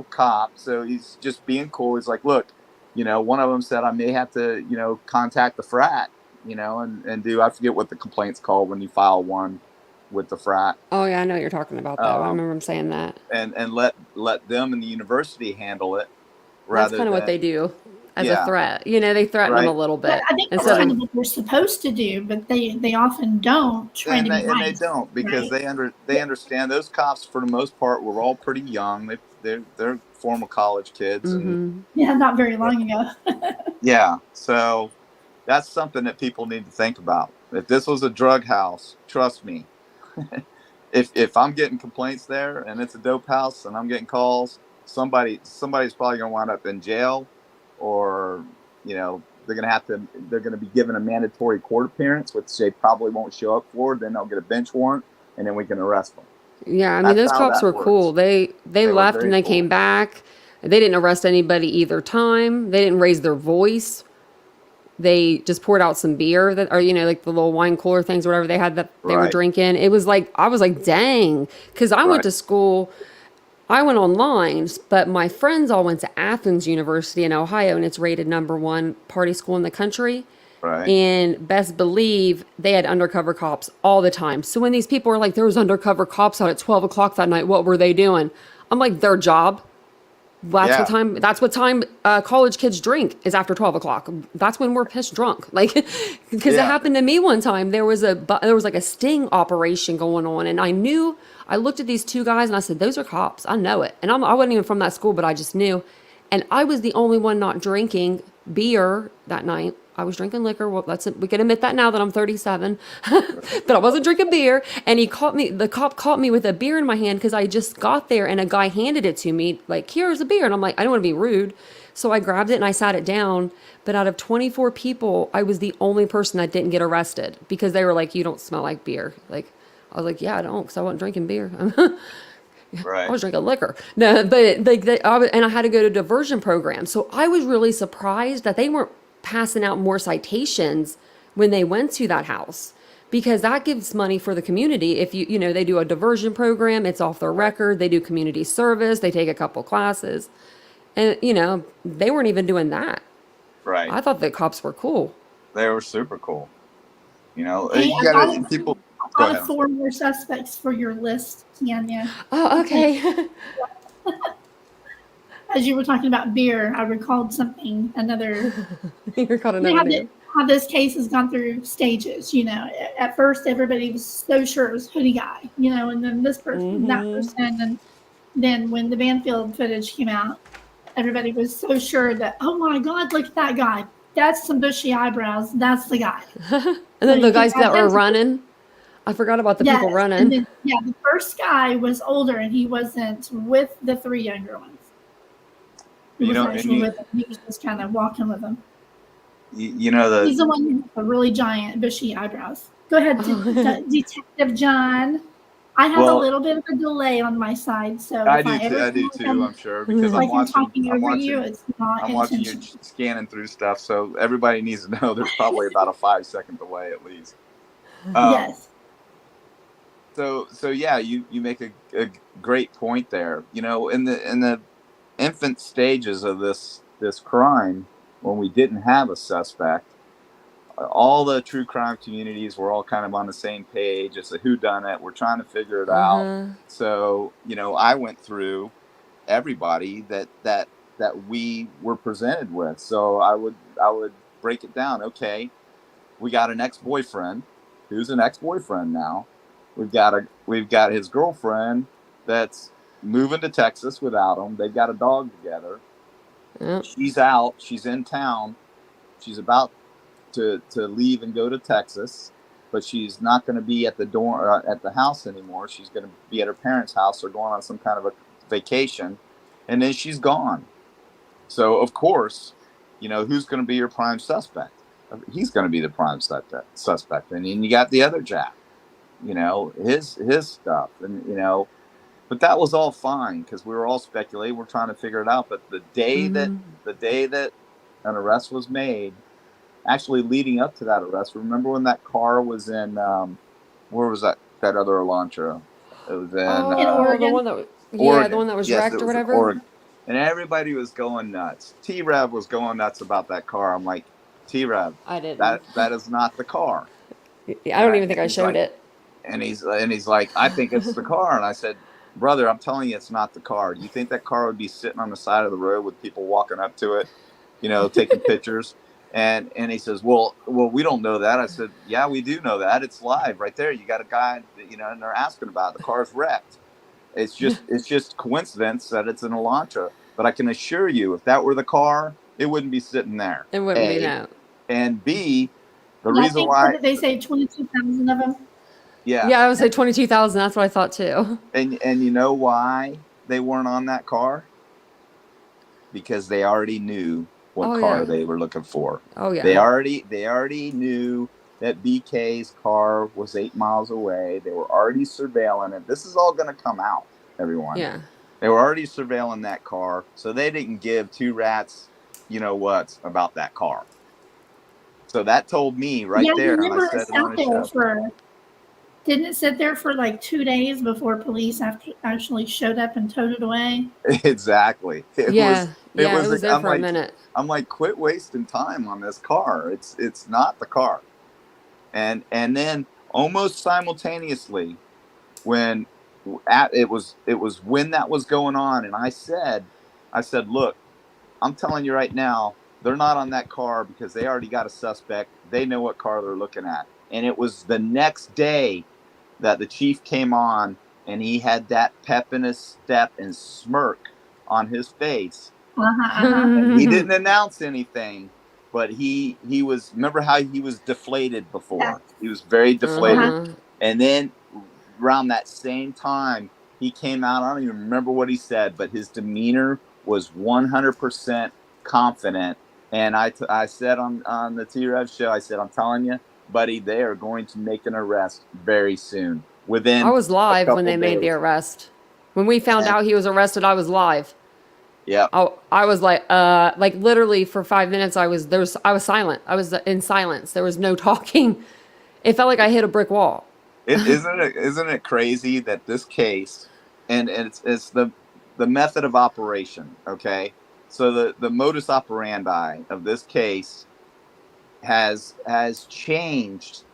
cop. So he's just being cool. He's like, look, one of them said I may have to, contact the frat, and do. I forget what the complaint's called when you file one with the frat. Oh yeah, I know what you're talking about. Though I remember him saying that. And let them and the university handle it. That's kind of what they do as a threat. They threaten them a little bit. But I think that's kind of what they're supposed to do, but they often don't. And they don't because they understand those cops for the most part were all pretty young. They're former college kids. And, not very long ago. Yeah, so that's something that people need to think about. If this was a drug house, trust me, if I'm getting complaints there and it's a dope house and I'm getting calls, somebody's probably going to wind up in jail, or they're going to be given a mandatory court appearance, which they probably won't show up for. Then they'll get a bench warrant, and then we can arrest them. Yeah, I mean, those cops were cool. They left and they came back. They didn't arrest anybody either time. They didn't raise their voice. They just poured out some beer like the little wine cooler things or whatever they had that they were drinking. It was like, I was like, dang, because I went to school. I went online, but my friends all went to Athens University in Ohio, and it's rated #1 party school in the country. Right. And best believe they had undercover cops all the time. So when these people were like, there was undercover cops out at 12 o'clock that night, what were they doing? I'm like, their job. That's what time college kids drink is after 12 o'clock. That's when we're pissed drunk. Like, because it happened to me one time. There was like a sting operation going on, and I looked at these two guys and I said, those are cops. I know it. And I wasn't even from that school, but I just knew. And I was the only one not drinking beer that night. I was drinking liquor. Well, we can admit that now that I'm 37, but I wasn't drinking beer. And the cop caught me with a beer in my hand because I just got there and a guy handed it to me like, here's a beer. And I'm like, I don't want to be rude. So I grabbed it and I sat it down. But out of 24 people, I was the only person that didn't get arrested because they were like, you don't smell like beer. Like, I was like, yeah, I don't, because I wasn't drinking beer. I Right. was drinking liquor. No, but like and I had to go to diversion programs. So I was really surprised that they weren't passing out more citations when they went to that house, because that gives money for the community. If they do a diversion program, it's off their Right. record. They do community service. They take a couple classes, and they weren't even doing that. Right. I thought the cops were cool. They were super cool. Hey, You gotta people. I Go thought ahead. of 4 more suspects for your list, Tanya. Oh, okay. As you were talking about beer, I recalled something. You're caught You another know name. how this case has gone through stages. At first everybody was so sure it was Hoodie Guy, and then this person, that Mm-hmm. person, and then when the Banfield footage came out, everybody was so sure that, oh my God, look at that guy. That's some bushy eyebrows. That's the guy. And So then the you can guys that were identify. running. I forgot about the people Yes, and running. then the first guy was older and he wasn't with the 3 younger ones. He You was know, and actually with them. He was just kind of walking with them. you know He's the the one who has the really giant bushy eyebrows. Go ahead, Detective John. I have a well, little bit of a delay on my side, so I if I do too. ever I do feel too. I'm sure because like I'm talking over you, it's not I'm watching you intentional. scanning through stuff. So everybody needs to know there's probably about a 5-second delay at least. Um, Yes. so yeah, you make a great point there. In the infant stages of this crime, when we didn't have a suspect, all the true crime communities were all kind of on the same page. It's a whodunit. We're trying to figure it out. Uh-huh. So I went through everybody that we were presented with. So I would break it down. Okay, we got an ex-boyfriend who's an ex-boyfriend now. We've got his girlfriend that's moving to Texas without him. They've got a dog together. Yep. She's out. She's in town. She's about to leave and go to Texas, but she's not going to be at the door at the house anymore. She's going to be at her parents' house. They're going on some kind of a vacation, and then she's gone. So of course, who's going to be your prime suspect? He's going to be the prime suspect, and then you got the other Jack. His stuff, and but that was all fine because we were all speculating. We're trying to figure it out. But the day that an arrest was made, actually leading up to that arrest, remember when that car was in where was that other Elantra? It was in Oregon. The one that Oregon. the one that was Yes, wrecked it or was in whatever. Oregon. And everybody was going nuts. T-Rev was going nuts about that car. I'm like, T-Rev, I didn't. that is not the car. I don't even think I he's showed like, it. And he's like, I think it's the car. And I said, brother, I'm telling you, it's not the car. Do you think that car would be sitting on the side of the road with people walking up to it, taking pictures? And he says, well, we don't know that. I said, yeah, we do know that. It's live right there. You got a guy, and they're asking about it. The car's wrecked. It's just coincidence that it's an Elantra. But I can assure you, if that were the car, it wouldn't be sitting there. It wouldn't be that. And B, the I reason think why they say 22,000 of them. Yeah, I would say 22,000. That's what I thought too. And you know why they weren't on that car? Because they already knew what car they were looking for. Oh yeah. They already knew that BK's car was 8 miles away. They were already surveilling it. This is all going to come out, everyone. Yeah. They were already surveilling that car, so they didn't give two rats, what's about that car. So that told me right there. Remember, And I said it on the show. Didn't it sit there for like 2 days before police actually showed up and towed it away? Exactly. It was there for a minute. I'm like, quit wasting time on this car. It's not the car. And then almost simultaneously, when it was when that was going on, and I said, look, I'm telling you right now, they're not on that car because they already got a suspect. They know what car they're looking at. And it was the next day that the chief came on, and he had that pep in his step and smirk on his face. And he didn't announce anything, but he was, remember how he was deflated before? Yeah. He was very deflated. And then around that same time, he came out. I don't even remember what he said, but his demeanor was 100% confident. And I said on the T-Rev show, I said, I'm telling you, buddy, they are going to make an arrest very soon. I was live when they made the arrest. When we found And- out he was arrested, I was live. Yeah. I was like literally for 5 minutes, I was silent. I was in silence. There was no talking. It felt like I hit a brick wall. Isn't it crazy that this case, and it's the method of operation, okay? So the modus operandi of this case has changed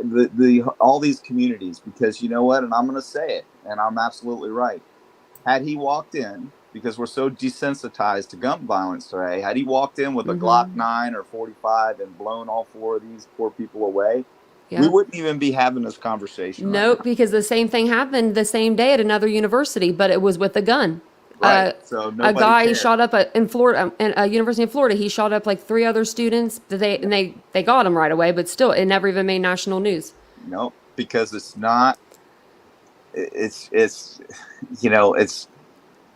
the all these communities, because you know what, and I'm going to say it, and I'm absolutely right. Had he walked in, because we're so desensitized to gun violence today, had he walked in with a Glock 9 or 45 and blown all 4 of these poor people away, we wouldn't even be having this conversation. Nope, right because the same thing happened the same day at another university, but it was with a gun. Right. So a guy cared. shot up in Florida, at a university of Florida. He shot up like 3 other students. They got him right away, but still, it never even made national news. Nope, because it's not. It's you know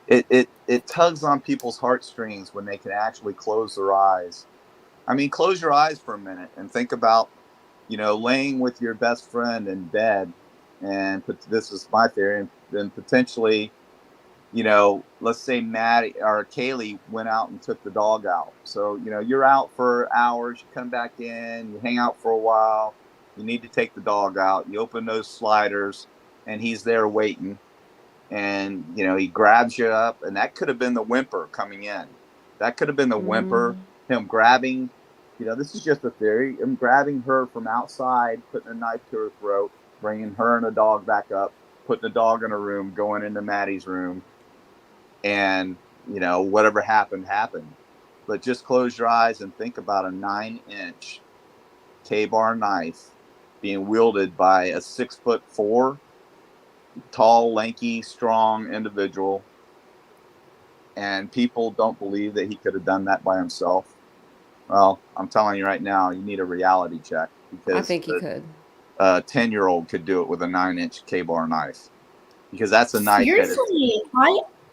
it tugs on people's heartstrings when they can actually close their eyes. I mean, close your eyes for a minute and think about, laying with your best friend in bed, and this is my theory, and then potentially, let's say Maddie or Kaylee went out and took the dog out. So, you're out for hours, you come back in, you hang out for a while, you need to take the dog out, you open those sliders, and he's there waiting. And, he grabs you up, and that could have been the whimper coming in. That could have been the whimper, him grabbing, this is just a theory, him grabbing her from outside, putting a knife to her throat, bringing her and the dog back up, putting the dog in a room, going into Maddie's room, and, whatever happened. But just close your eyes and think about a 9-inch K-bar knife being wielded by a 6'4" tall, lanky, strong individual, and people don't believe that he could have done that by himself. Well, I'm telling you right now, you need a reality check, because I think he could. A 10-year-old could do it with a 9-inch K-bar knife, because that's a knife. Seriously,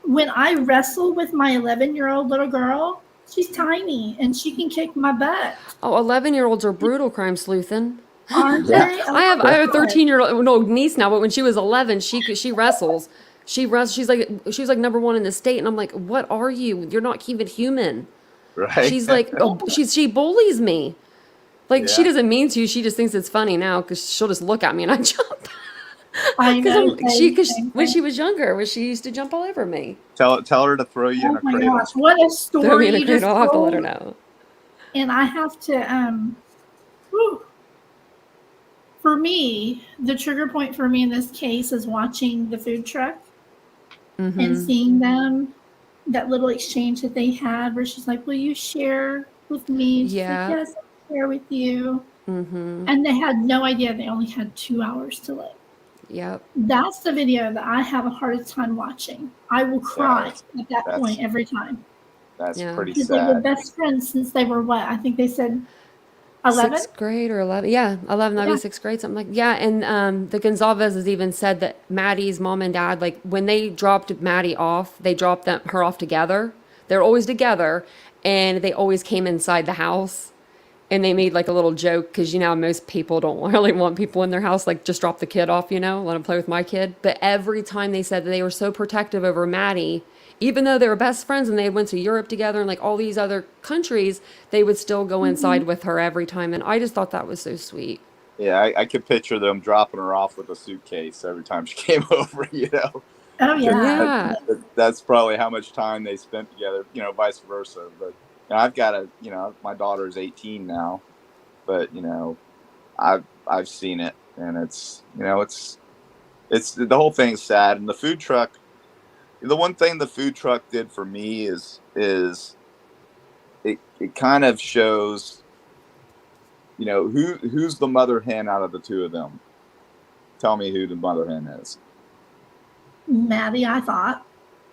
when I wrestle with my 11-year-old little girl, she's tiny and she can kick my butt. Oh, 11-year-olds are brutal crime sleuthing. Aren't Yeah. they? Oh, I have a 13-year-old niece now, but when she was 11, she wrestles. She was like number 1 in the state, and I'm like, what are you? You're not even human. Right. She's like, she bullies me. Like, she Yeah. doesn't mean to. She just thinks it's funny now, because she'll just look at me and I jump. I know. Because when she was younger, she used to jump all over me. Tell her to throw you in Oh a my cradle. gosh, what a Throw me story in a you just cradle. I'll have to let her told. know. And I have to, for me, the trigger point for me in this case is watching the food truck and seeing them, that little exchange that they had where she's like, will you share with me? She's Yeah. like, yes, I'll share with you. And they had no idea they only had 2 hours to live. Yep. That's the video that I have a hardest time watching. I will cry at that point every time. That's pretty Because they were sad. best friends since they were what? I think they said 11? 6th grade or 11. Yeah, 11, that'd be 6th grade, something like. Yeah, and the Gonzalez's even said that Maddie's mom and dad, like, when they dropped Maddie off, they dropped her off together. They're always together, and they always came inside the house. And they made like a little joke, because most people don't really want people in their house, like, just drop the kid off, let him play with my kid. But every time they said that they were so protective over Maddie, even though they were best friends and they went to Europe together and like all these other countries, they would still go inside with her every time. And I just thought that was so sweet. Yeah, I could picture them dropping her off with a suitcase every time she came over, Oh, yeah. That's probably how much time they spent together, vice versa. But I've got my daughter is 18 now, but I've seen it, and it's the whole thing's sad. And the food truck, the one thing the food truck did for me is it kind of shows, who's the mother hen out of the 2 of them. Tell me who the mother hen is. Maddie, I thought.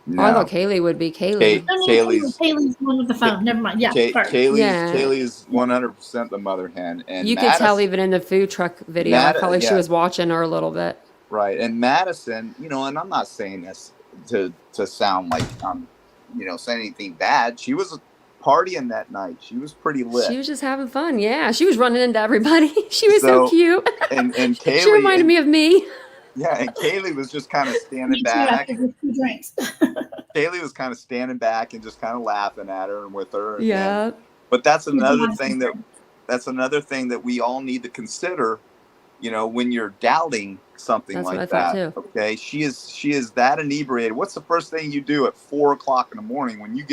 No. I thought Kaylee would be Kaylee. Kaylee's the one with the phone. Never mind. Yeah, sorry. Kaylee's 100% the mother hen, and You could tell even in the food truck video. I felt like she was watching her a little bit. Right, and Madison, and I'm not saying this to sound like I'm, saying anything bad. She was partying that night. She was pretty lit. She was just having fun. Yeah, she was running into everybody. She was so cute. And Kaylee, she reminded me of me. Yeah, and Kaylee was just kind of standing Me too, back. after just 2 drinks. Kaylee was kind of standing back and just kind of laughing at her and with her. Yeah. But that's She's a another nice thing girl. that we all need to consider. You know, when you're doubting something That's what I like thought that. too. Okay, she is that inebriated. What's the first thing you do at 4 o'clock in the morning when you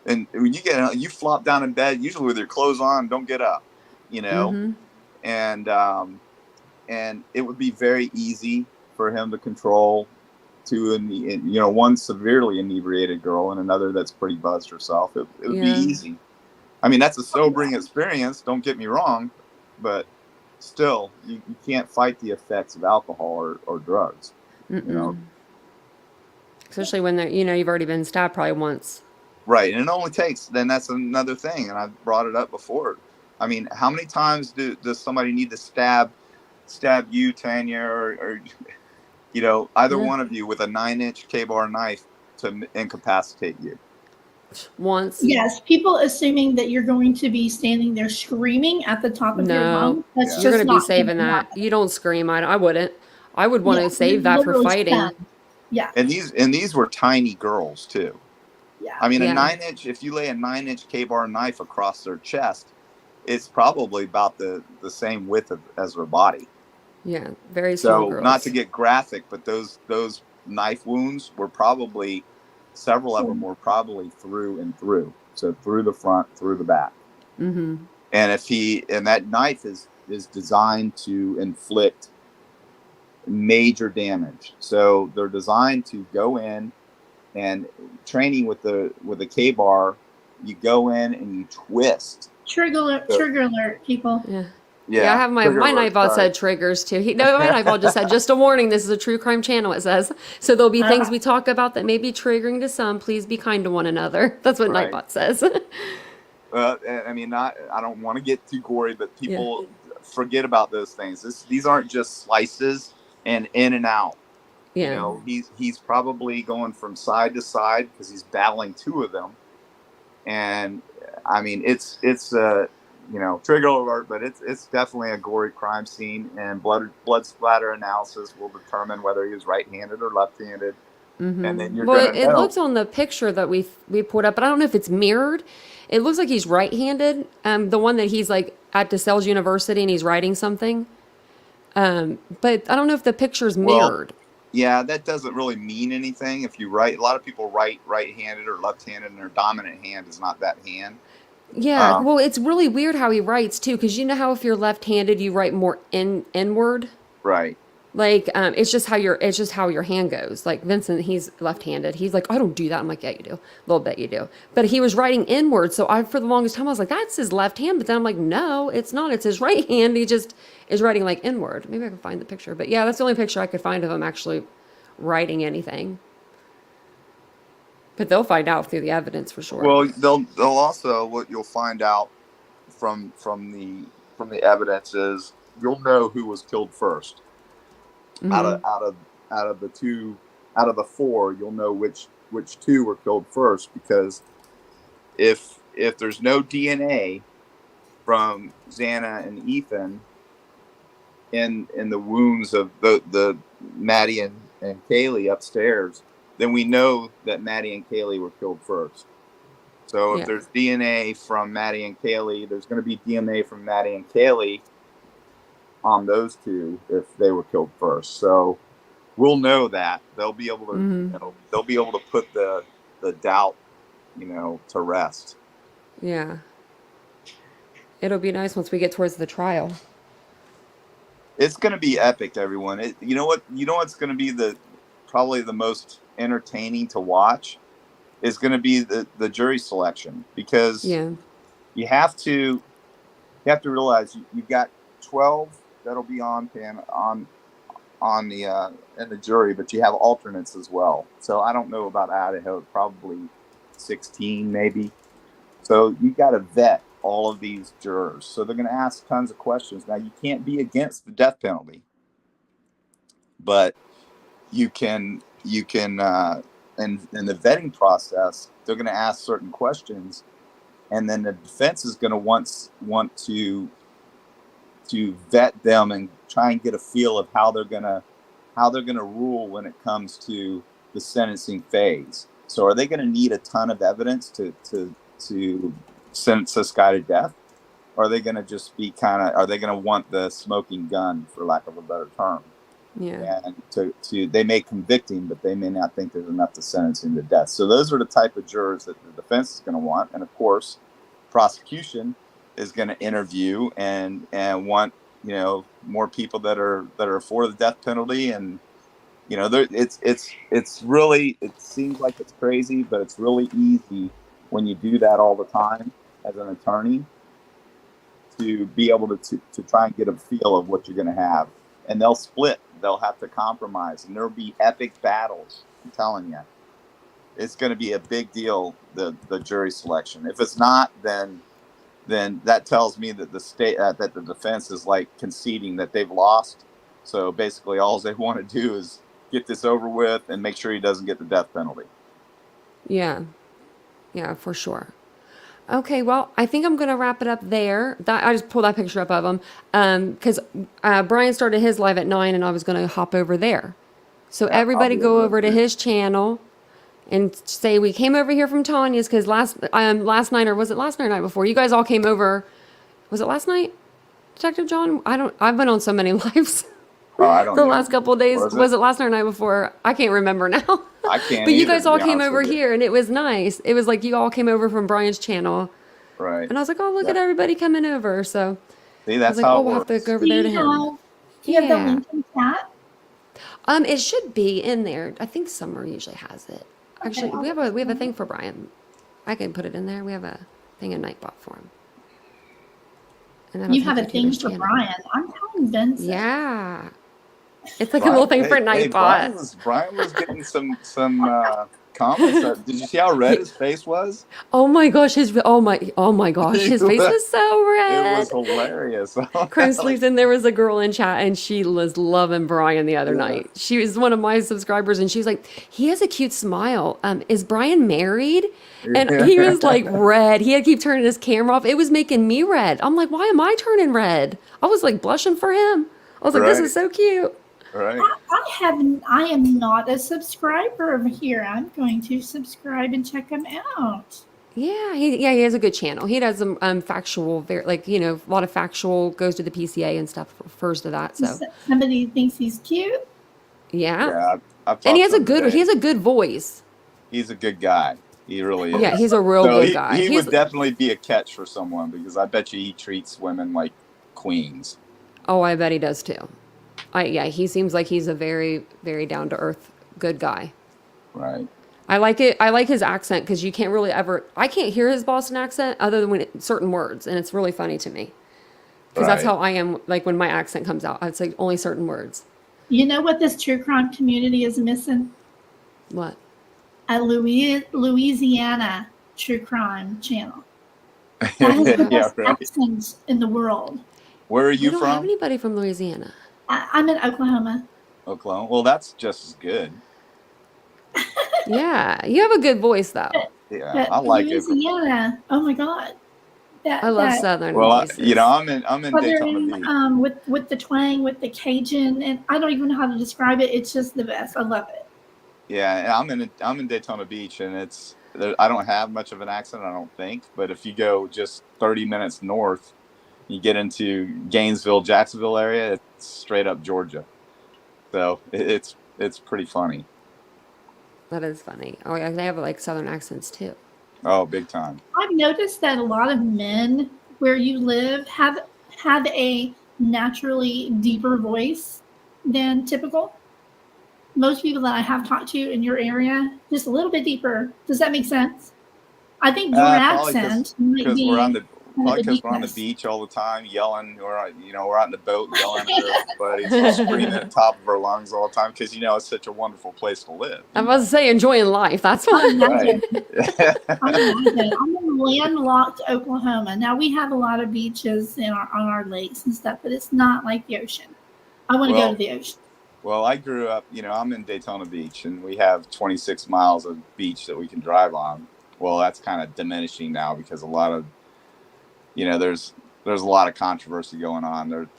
you flop down in bed, usually with your clothes on, don't get up. You know, Mm-hmm. and it would be very easy for him to control one severely inebriated girl and another that's pretty buzzed herself. It would be Yeah. easy. I mean, that's a sobering experience, don't get me wrong, but still, you can't fight the effects of alcohol or drugs. You know, Especially when you've already been stabbed probably once. right? And it only takes. Then that's another thing, and I've brought it up before. I mean, how many times does somebody need to stab you, Tanya, or either Yeah. one of you with a 9-inch K-bar knife to incapacitate you? Once. Yes, people assuming that you're going to be standing there screaming at the top of your No. lungs. That's Yeah. You're just gonna be not saving gonna that. happen. You don't scream. I wouldn't. I would want Yeah, to save you're that for literally fighting. stunned. Yeah, And these were tiny girls too. yeah. I mean, Yeah. a 9-inch. If you lay a 9-inch K-bar knife across their chest, it's probably about the same width as their body. Yeah. Very small So, girls. not to get graphic, but those knife wounds were probably, several of them were probably through and through. So through the front, through the back. Mm-hmm. And that knife is designed to inflict major damage. So they're designed to go in, and training with the K-bar, you go in and you twist. Trigger alert, people. Yeah. Yeah, I have my trigger alert, night ball sorry. said triggers too. My night ball just said, just a warning, this is a true crime channel, it says. So there'll be things we talk about that may be triggering to some. Please be kind to one another. That's what Right. Nightbot says. I mean, I don't want to get too gory, but people forget about those things. These aren't just slices and in and out. Yeah. You know, he's probably going from side to side because he's battling 2 of them. And I mean, it's trigger alert, but it's definitely a gory crime scene, and blood splatter analysis will determine whether he was right-handed or left-handed. Mm-hmm. And then you're Well, gonna it know. looks on the picture that we put up, but I don't know if it's mirrored. It looks like he's right-handed. The one that he's like at DeSales University and he's writing something. But I don't know if the picture's mirrored. Yeah, that doesn't really mean anything. If you write, a lot of people write right-handed or left-handed, and their dominant hand is not that hand. Yeah, well, it's really weird how he writes too, because you know how if you're left-handed, you write more inward. Right. Like, it's just how your hand goes. Like Vincent, he's left-handed. He's like, I don't do that. I'm like, yeah, you do. A little bit you do. But he was writing inward, so for the longest time I was like, that's his left hand. But then I'm like, no, it's not. It's his right hand. He just is writing like inward. Maybe I can find the picture. But yeah, that's the only picture I could find of him actually writing anything. But they'll find out through the evidence for sure. Well, they'll also, what you'll find out from the evidence is you'll know who was killed first. Mm-hmm. Out of the 4, you'll know which 2 were killed first, because if there's no DNA from Xana and Ethan in the wounds of the Maddie and Kaylee upstairs, then we know that Maddie and Kaylee were killed first. So if there's DNA from Maddie and Kaylee, there's going to be DNA from Maddie and Kaylee on those 2 if they were killed first. So we'll know that. They'll be able to they'll be able to put the doubt, to rest. Yeah. It'll be nice once we get towards the trial. It's going to be epic, everyone. You know what's going to be probably the most entertaining to watch is going to be the jury selection, because you have to realize you've got 12 that'll be on the in the jury, but you have alternates as well. So I don't know about Idaho, probably 16 maybe. So you got to vet all of these jurors. So they're going to ask tons of questions. Now, you can't be against the death penalty, but you can in the vetting process, they're going to ask certain questions, and then the defense is going to want to vet them and try and get a feel of how they're going how they're going to rule when it comes to the sentencing phase. So are they going to need a ton of evidence to sentence this guy to death? Or are they going to just be are they going to want the smoking gun, for lack of a better term? Yeah. And they may convict him, but they may not think there's enough to sentence him to death. So those are the type of jurors that the defense is going to want. And of course, prosecution is going to interview and want, more people that are for the death penalty. And, it's really, it seems like it's crazy, but it's really easy when you do that all the time as an attorney to be able to try and get a feel of what you're going to have. And they'll split. They'll have to compromise, and there'll be epic battles. I'm telling you, it's going to be a big deal. The jury selection. If it's not, then that tells me that that the defense is like conceding that they've lost. So basically, all they want to do is get this over with and make sure he doesn't get the death penalty. Yeah, for sure. Okay, well, I think I'm going to wrap it up there. I just pulled that picture up of him because Brian started his live at 9 and I was going to hop over there. So everybody go over to his channel and say we came over here from Tanya's because last night, or was it last night or night before? You guys all came over. Was it last night, Detective John? I've been on so many lives. I don't the know. last couple of days. Was it last night or night before? I can't remember now. I can't. But you either, guys all to be came honest over with you. here and it was nice. It was like you all came over from Brian's channel. Right. And I was like, oh, look at everybody coming over. So see, I that's was like, how oh, it we'll works. have to go over there to him. Do you have the link in chat? It should be in there. I think Summer usually has it. Actually, we have a thing for Brian. I can put it in there. We have a thing in Nightbot for him. And that'll You take have a you to thing his for channel. Brian. I'm telling Vincent. Yeah. It's like a little thing for Nightbot. Brian was getting some comments. Did you see how red his face was? Oh my gosh, his face was so red. It was hilarious. Crime Sleeves, and there was a girl in chat and she was loving Brian the other night. She was one of my subscribers and she was like, he has a cute smile. Is Brian married? And he was like red. He had to keep turning his camera off. It was making me red. I'm like, why am I turning red? I was like blushing for him. I was like, this is so cute. Right. I am not a subscriber over here. I'm going to subscribe and check him out. Yeah, he has a good channel. He does some factual, a lot of factual, goes to the PCA and stuff, refers to that. So somebody thinks he's cute. Yeah, I've and he has he has a good voice. He's a good guy. He really is. Yeah, he's a real good guy. He would definitely be a catch for someone because I bet you he treats women like queens. Oh, I bet he does too. He seems like he's a very, very down to earth, good guy. Right. I like it. I like his accent because you can't really I can't hear his Boston accent other than certain words, and it's really funny to me because that's how I am. Like when my accent comes out, it's like only certain words. You know what this true crime community is missing? What? A Louisiana true crime channel. That has the best accents in the world. Where are you We don't from? have anybody from Louisiana. I'm in Oklahoma. Oklahoma. Well, that's just as good. Yeah, you have a good voice though. Yeah, I like Louisiana. Oh my God. I love Southern voices. I'm in Daytona Beach. with the twang, with the Cajun, and I don't even know how to describe it. It's just the best. I love it. Yeah, and I'm in Daytona Beach, and I don't have much of an accent, I don't think. But if you go just 30 minutes north, you get into Gainesville, Jacksonville area. It's straight up Georgia. So it's pretty funny. That is funny. Oh yeah, they have like Southern accents too. Oh, big time. I've noticed that a lot of men where you live have a naturally deeper voice than typical. Most people that I have talked to in your area, just a little bit deeper. Does that make sense? I think your accent might be because we're on the beach all the time, yelling. We're out in the boat yelling at everybody, screaming at the top of our lungs all the time because it's such a wonderful place to live. I was say enjoying life. That's why. Right. I'm in landlocked Oklahoma. Now we have a lot of beaches on our lakes and stuff, but it's not like the ocean. I want to go to the ocean. Well, I grew up. I'm in Daytona Beach, and we have 26 miles of beach that we can drive on. Well, that's kind of diminishing now because a lot of there's a lot of controversy going on.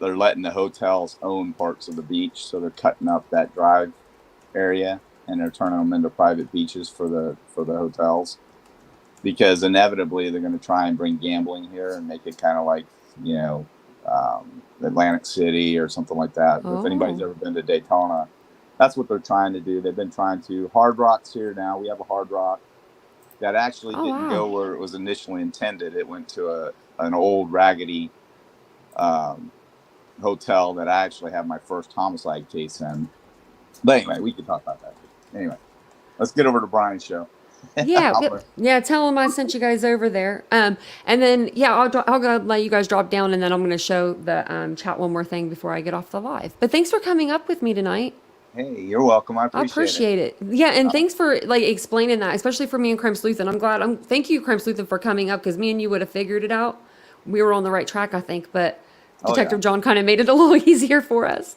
they're letting the hotels own parts of the beach, so they're cutting up that drive area and they're turning them into private beaches for the hotels, because inevitably they're going to try and bring gambling here and make it kind of like, you know, Atlantic City or something like that. If anybody's ever been to Daytona, that's what they're trying to do. They've been trying to. Hard Rock's here now. We have a Hard Rock that actually didn't go where it was initially intended. It went to an old raggedy hotel that I actually had my first homicide case in. But anyway, we can talk about that. Anyway, let's get over to Brian's show. Yeah. Tell him I sent you guys over there. And then I'll go let you guys drop down, and then I'm going to show the chat one more thing before I get off the live. But thanks for coming up with me tonight. Hey, you're welcome. I appreciate it. Yeah, and thanks for like explaining that, especially for me and Crime Sleuth. And I'm glad. Thank you, Crime Sleuth, for coming up, because me and you would have figured it out. We were on the right track, I think. But Detective John kind of made it a little easier for us.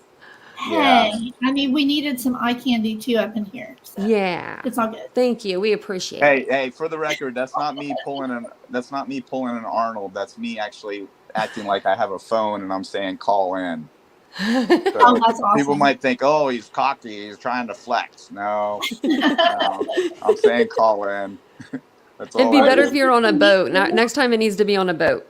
Hey, I mean, we needed some eye candy too up in here. So it's all good. Thank you. We appreciate it. Hey, for the record, that's not me pulling an Arnold. That's me actually acting like I have a phone and I'm saying call in. So that's awesome. People might think, oh, he's cocky, he's trying to flex. No, I'm saying call in. That's all. It'd be better if you're on a boat. Next time it needs to be on a boat.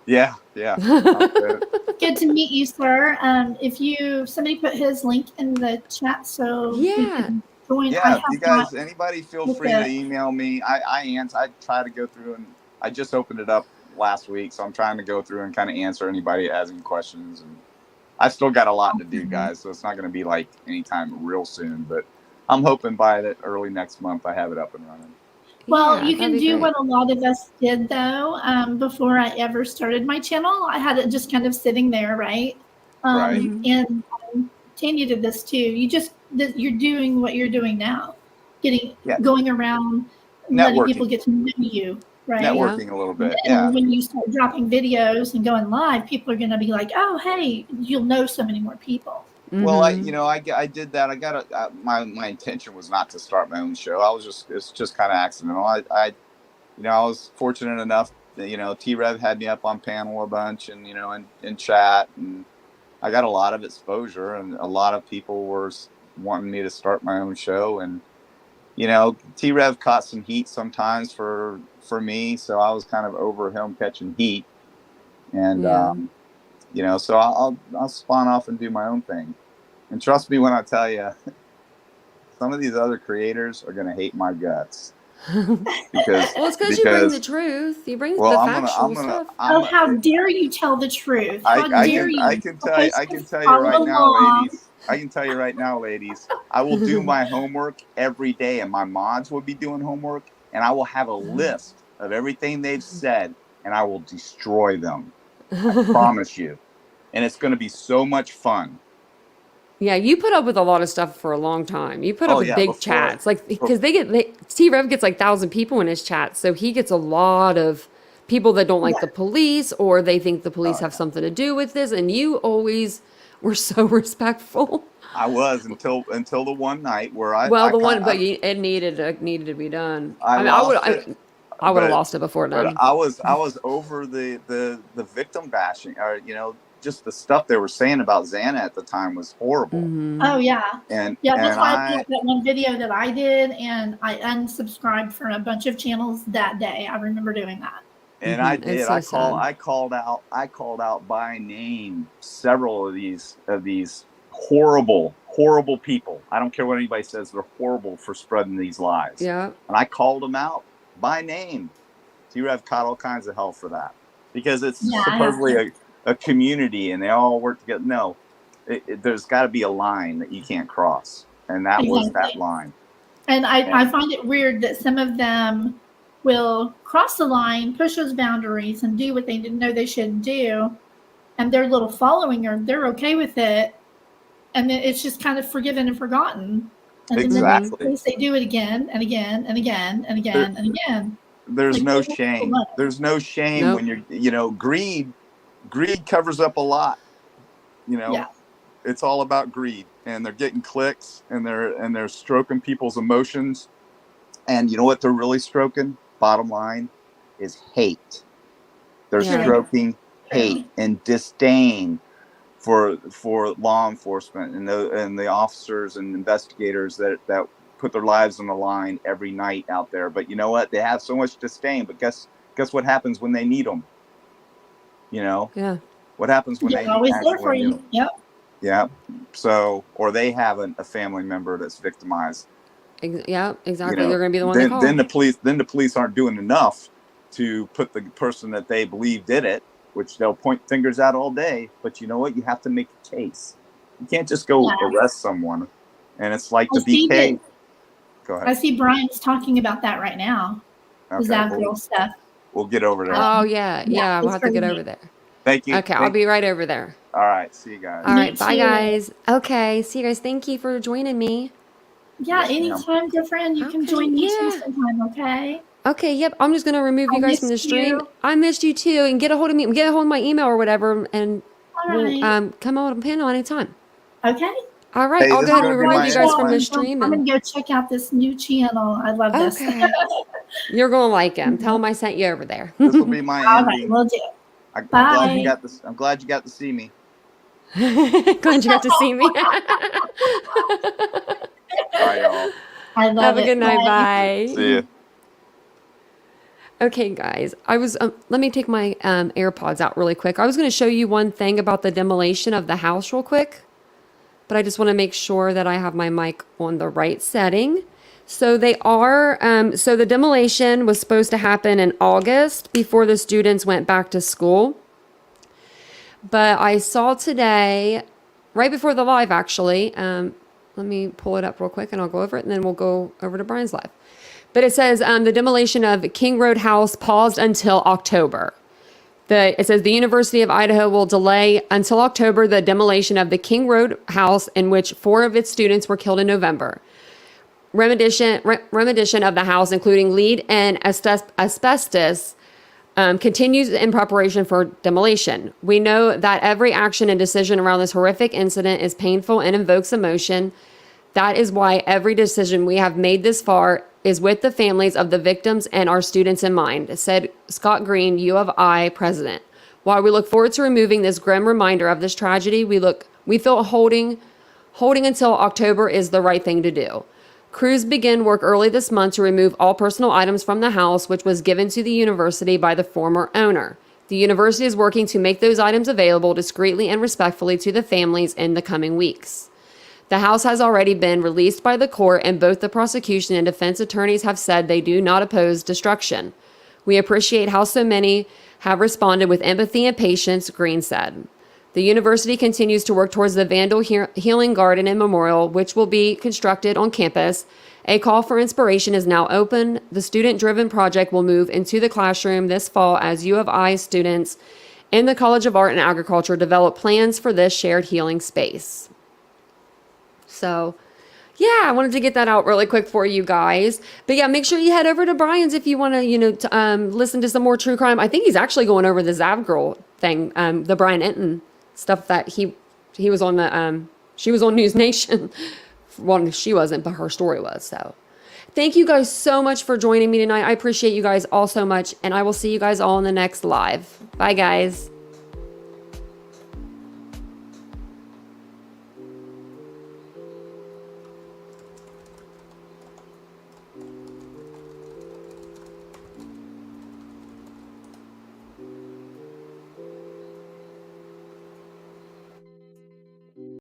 Yeah. Good to meet you, sir. If somebody put his link in the chat, so we can join. Yeah, if you guys, anybody, feel free to email me. I answer. I try to go through, and I just opened it up last week, so I'm trying to go through and kind of answer anybody that has any questions. And I still got a lot to do, guys, so it's not going to be like anytime real soon, but I'm hoping by the early next month I have it up and running. Well, you can do what a lot of us did, though. Before I ever started my channel, I had it just kind of sitting there, right? And Tanya did this too. You're doing what you're doing now, going around, letting people get to know you, right? Networking a little bit, and when you start dropping videos and going live, people are going to be like, "Oh, hey, you'll know so many more people." Well, I did that. I got my intention was not to start my own show. It's just kind of accidental. I was fortunate enough that, T-Rev had me up on panel a bunch and, in chat, and I got a lot of exposure, and a lot of people were wanting me to start my own show. And, T-Rev caught some heat sometimes for me. So I was kind of over him catching heat, and, so I'll spawn off and do my own thing. And trust me when I tell you, some of these other creators are going to hate my guts. Because it's because you bring the truth. You bring the factual stuff. How dare you tell the truth? How dare you? I can tell you right now, ladies. I can tell you right now, ladies. I will do my homework every day, and my mods will be doing homework, and I will have a list of everything they've said, and I will destroy them. I promise you. And it's going to be so much fun. Yeah, you put up with a lot of stuff for a long time. You put up with big chats, because T-Rev gets like 1,000 people in his chat, so he gets a lot of people that don't like the police, or they think the police have something to do with this. And you always were so respectful. I was until the one night where it needed to be done. I would have lost it before then. I was over the victim bashing, or just the stuff they were saying about Xana at the time was horrible. Oh yeah. And that's why I put that one video that I did, and I unsubscribed from a bunch of channels that day. I remember doing that. And I did. I called out by name several of these horrible people. I don't care what anybody says, they're horrible for spreading these lies. Yeah. And I called them out by name. T-Rev caught all kinds of hell for that, because it's supposedly a community and they all work together. No, there's got to be a line that you can't cross, and that was that line. And I find it weird that some of them will cross the line, push those boundaries, and do what they didn't know they shouldn't do, and their little following they're okay with it, and then it's just kind of forgiven and forgotten. And then they do it again and again and again and again and again. There's no shame. There's no shame when you're greed covers up a lot. It's all about greed, and they're getting clicks, and they're stroking people's emotions. And you know what they're really stroking? Bottom line is hate. They're stroking hate and disdain for law enforcement and the officers and investigators that put their lives on the line every night out there. But you know what? They have so much disdain. But guess what happens when they need them? You know? Yeah. What happens when They're they always actually there for need you. them? Yep. Yeah. So, or they have a family member that's victimized. Yeah, exactly. You know, They're going to be the one they call. then the police aren't doing enough to put the person that they believe did it, which they'll point fingers at all day. But you know what? You have to make a case. You can't just go arrest someone. And it's like the BK. Go ahead. I see Brian's talking about that right now. Okay, The Girl stuff. We'll get over there. Oh, yeah. Yeah, we'll have to get over there. Thank you. Okay, I'll be right over there. All right. See you guys. All right. Bye, guys. Okay. See you guys. Thank you for joining me. Yeah, anytime, good friend. You can join me too sometime, okay? Okay, yep. I'm just going to remove you guys from the stream. I missed you too. And get a hold of me. Get a hold of my email or whatever. And we'll come on a panel anytime. Okay. All right. I'll go ahead and remove you guys from the stream. I'm going to go check out this new channel. I love this. You're going to like him. Tell him I sent you over there. This will be my All right, we'll do. I'm glad you got this. I'm glad you got to see me. Glad you got to see me. Bye, y'all. I love Have a good night. Bye. See you. Okay, guys. I was let me take my AirPods out really quick. I was going to show you one thing about the demolition of the house real quick, but I just want to make sure that I have my mic on the right setting. So they are, so the demolition was supposed to happen in August before the students went back to school. But I saw today, right before the live actually, let me pull it up real quick and I'll go over it and then we'll go over to Brian's live. But it says the demolition of King Road House paused until October. It says the University of Idaho will delay until October the demolition of the King Road House in which 4 of its students were killed in November. Remediation of the house, including lead and asbestos, continues in preparation for demolition. We know that every action and decision around this horrific incident is painful and invokes emotion. That is why every decision we have made this far is with the families of the victims and our students in mind, said Scott Green, U of I president. While we look forward to removing this grim reminder of this tragedy, we feel holding until October is the right thing to do. Crews begin work early this month to remove all personal items from the house, which was given to the university by the former owner. The university is working to make those items available discreetly and respectfully to the families in the coming weeks. The house has already been released by the court, and both the prosecution and defense attorneys have said they do not oppose destruction. We appreciate how so many have responded with empathy and patience, Green said. The university continues to work towards the Vandal Healing Garden and Memorial, which will be constructed on campus. A call for inspiration is now open. The student-driven project will move into the classroom this fall as U of I students in the College of Art and Agriculture develop plans for this shared healing space. So, yeah, I wanted to get that out really quick for you guys. But yeah, make sure you head over to Brian's if you want to, listen to some more true crime. I think he's actually going over the Zav Girl thing, the Brian Enton stuff that he was on the she was on News Nation. Well, she wasn't, but her story was. So thank you guys so much for joining me tonight. I appreciate you guys all so much, and I will see you guys all in the next live. Bye, guys.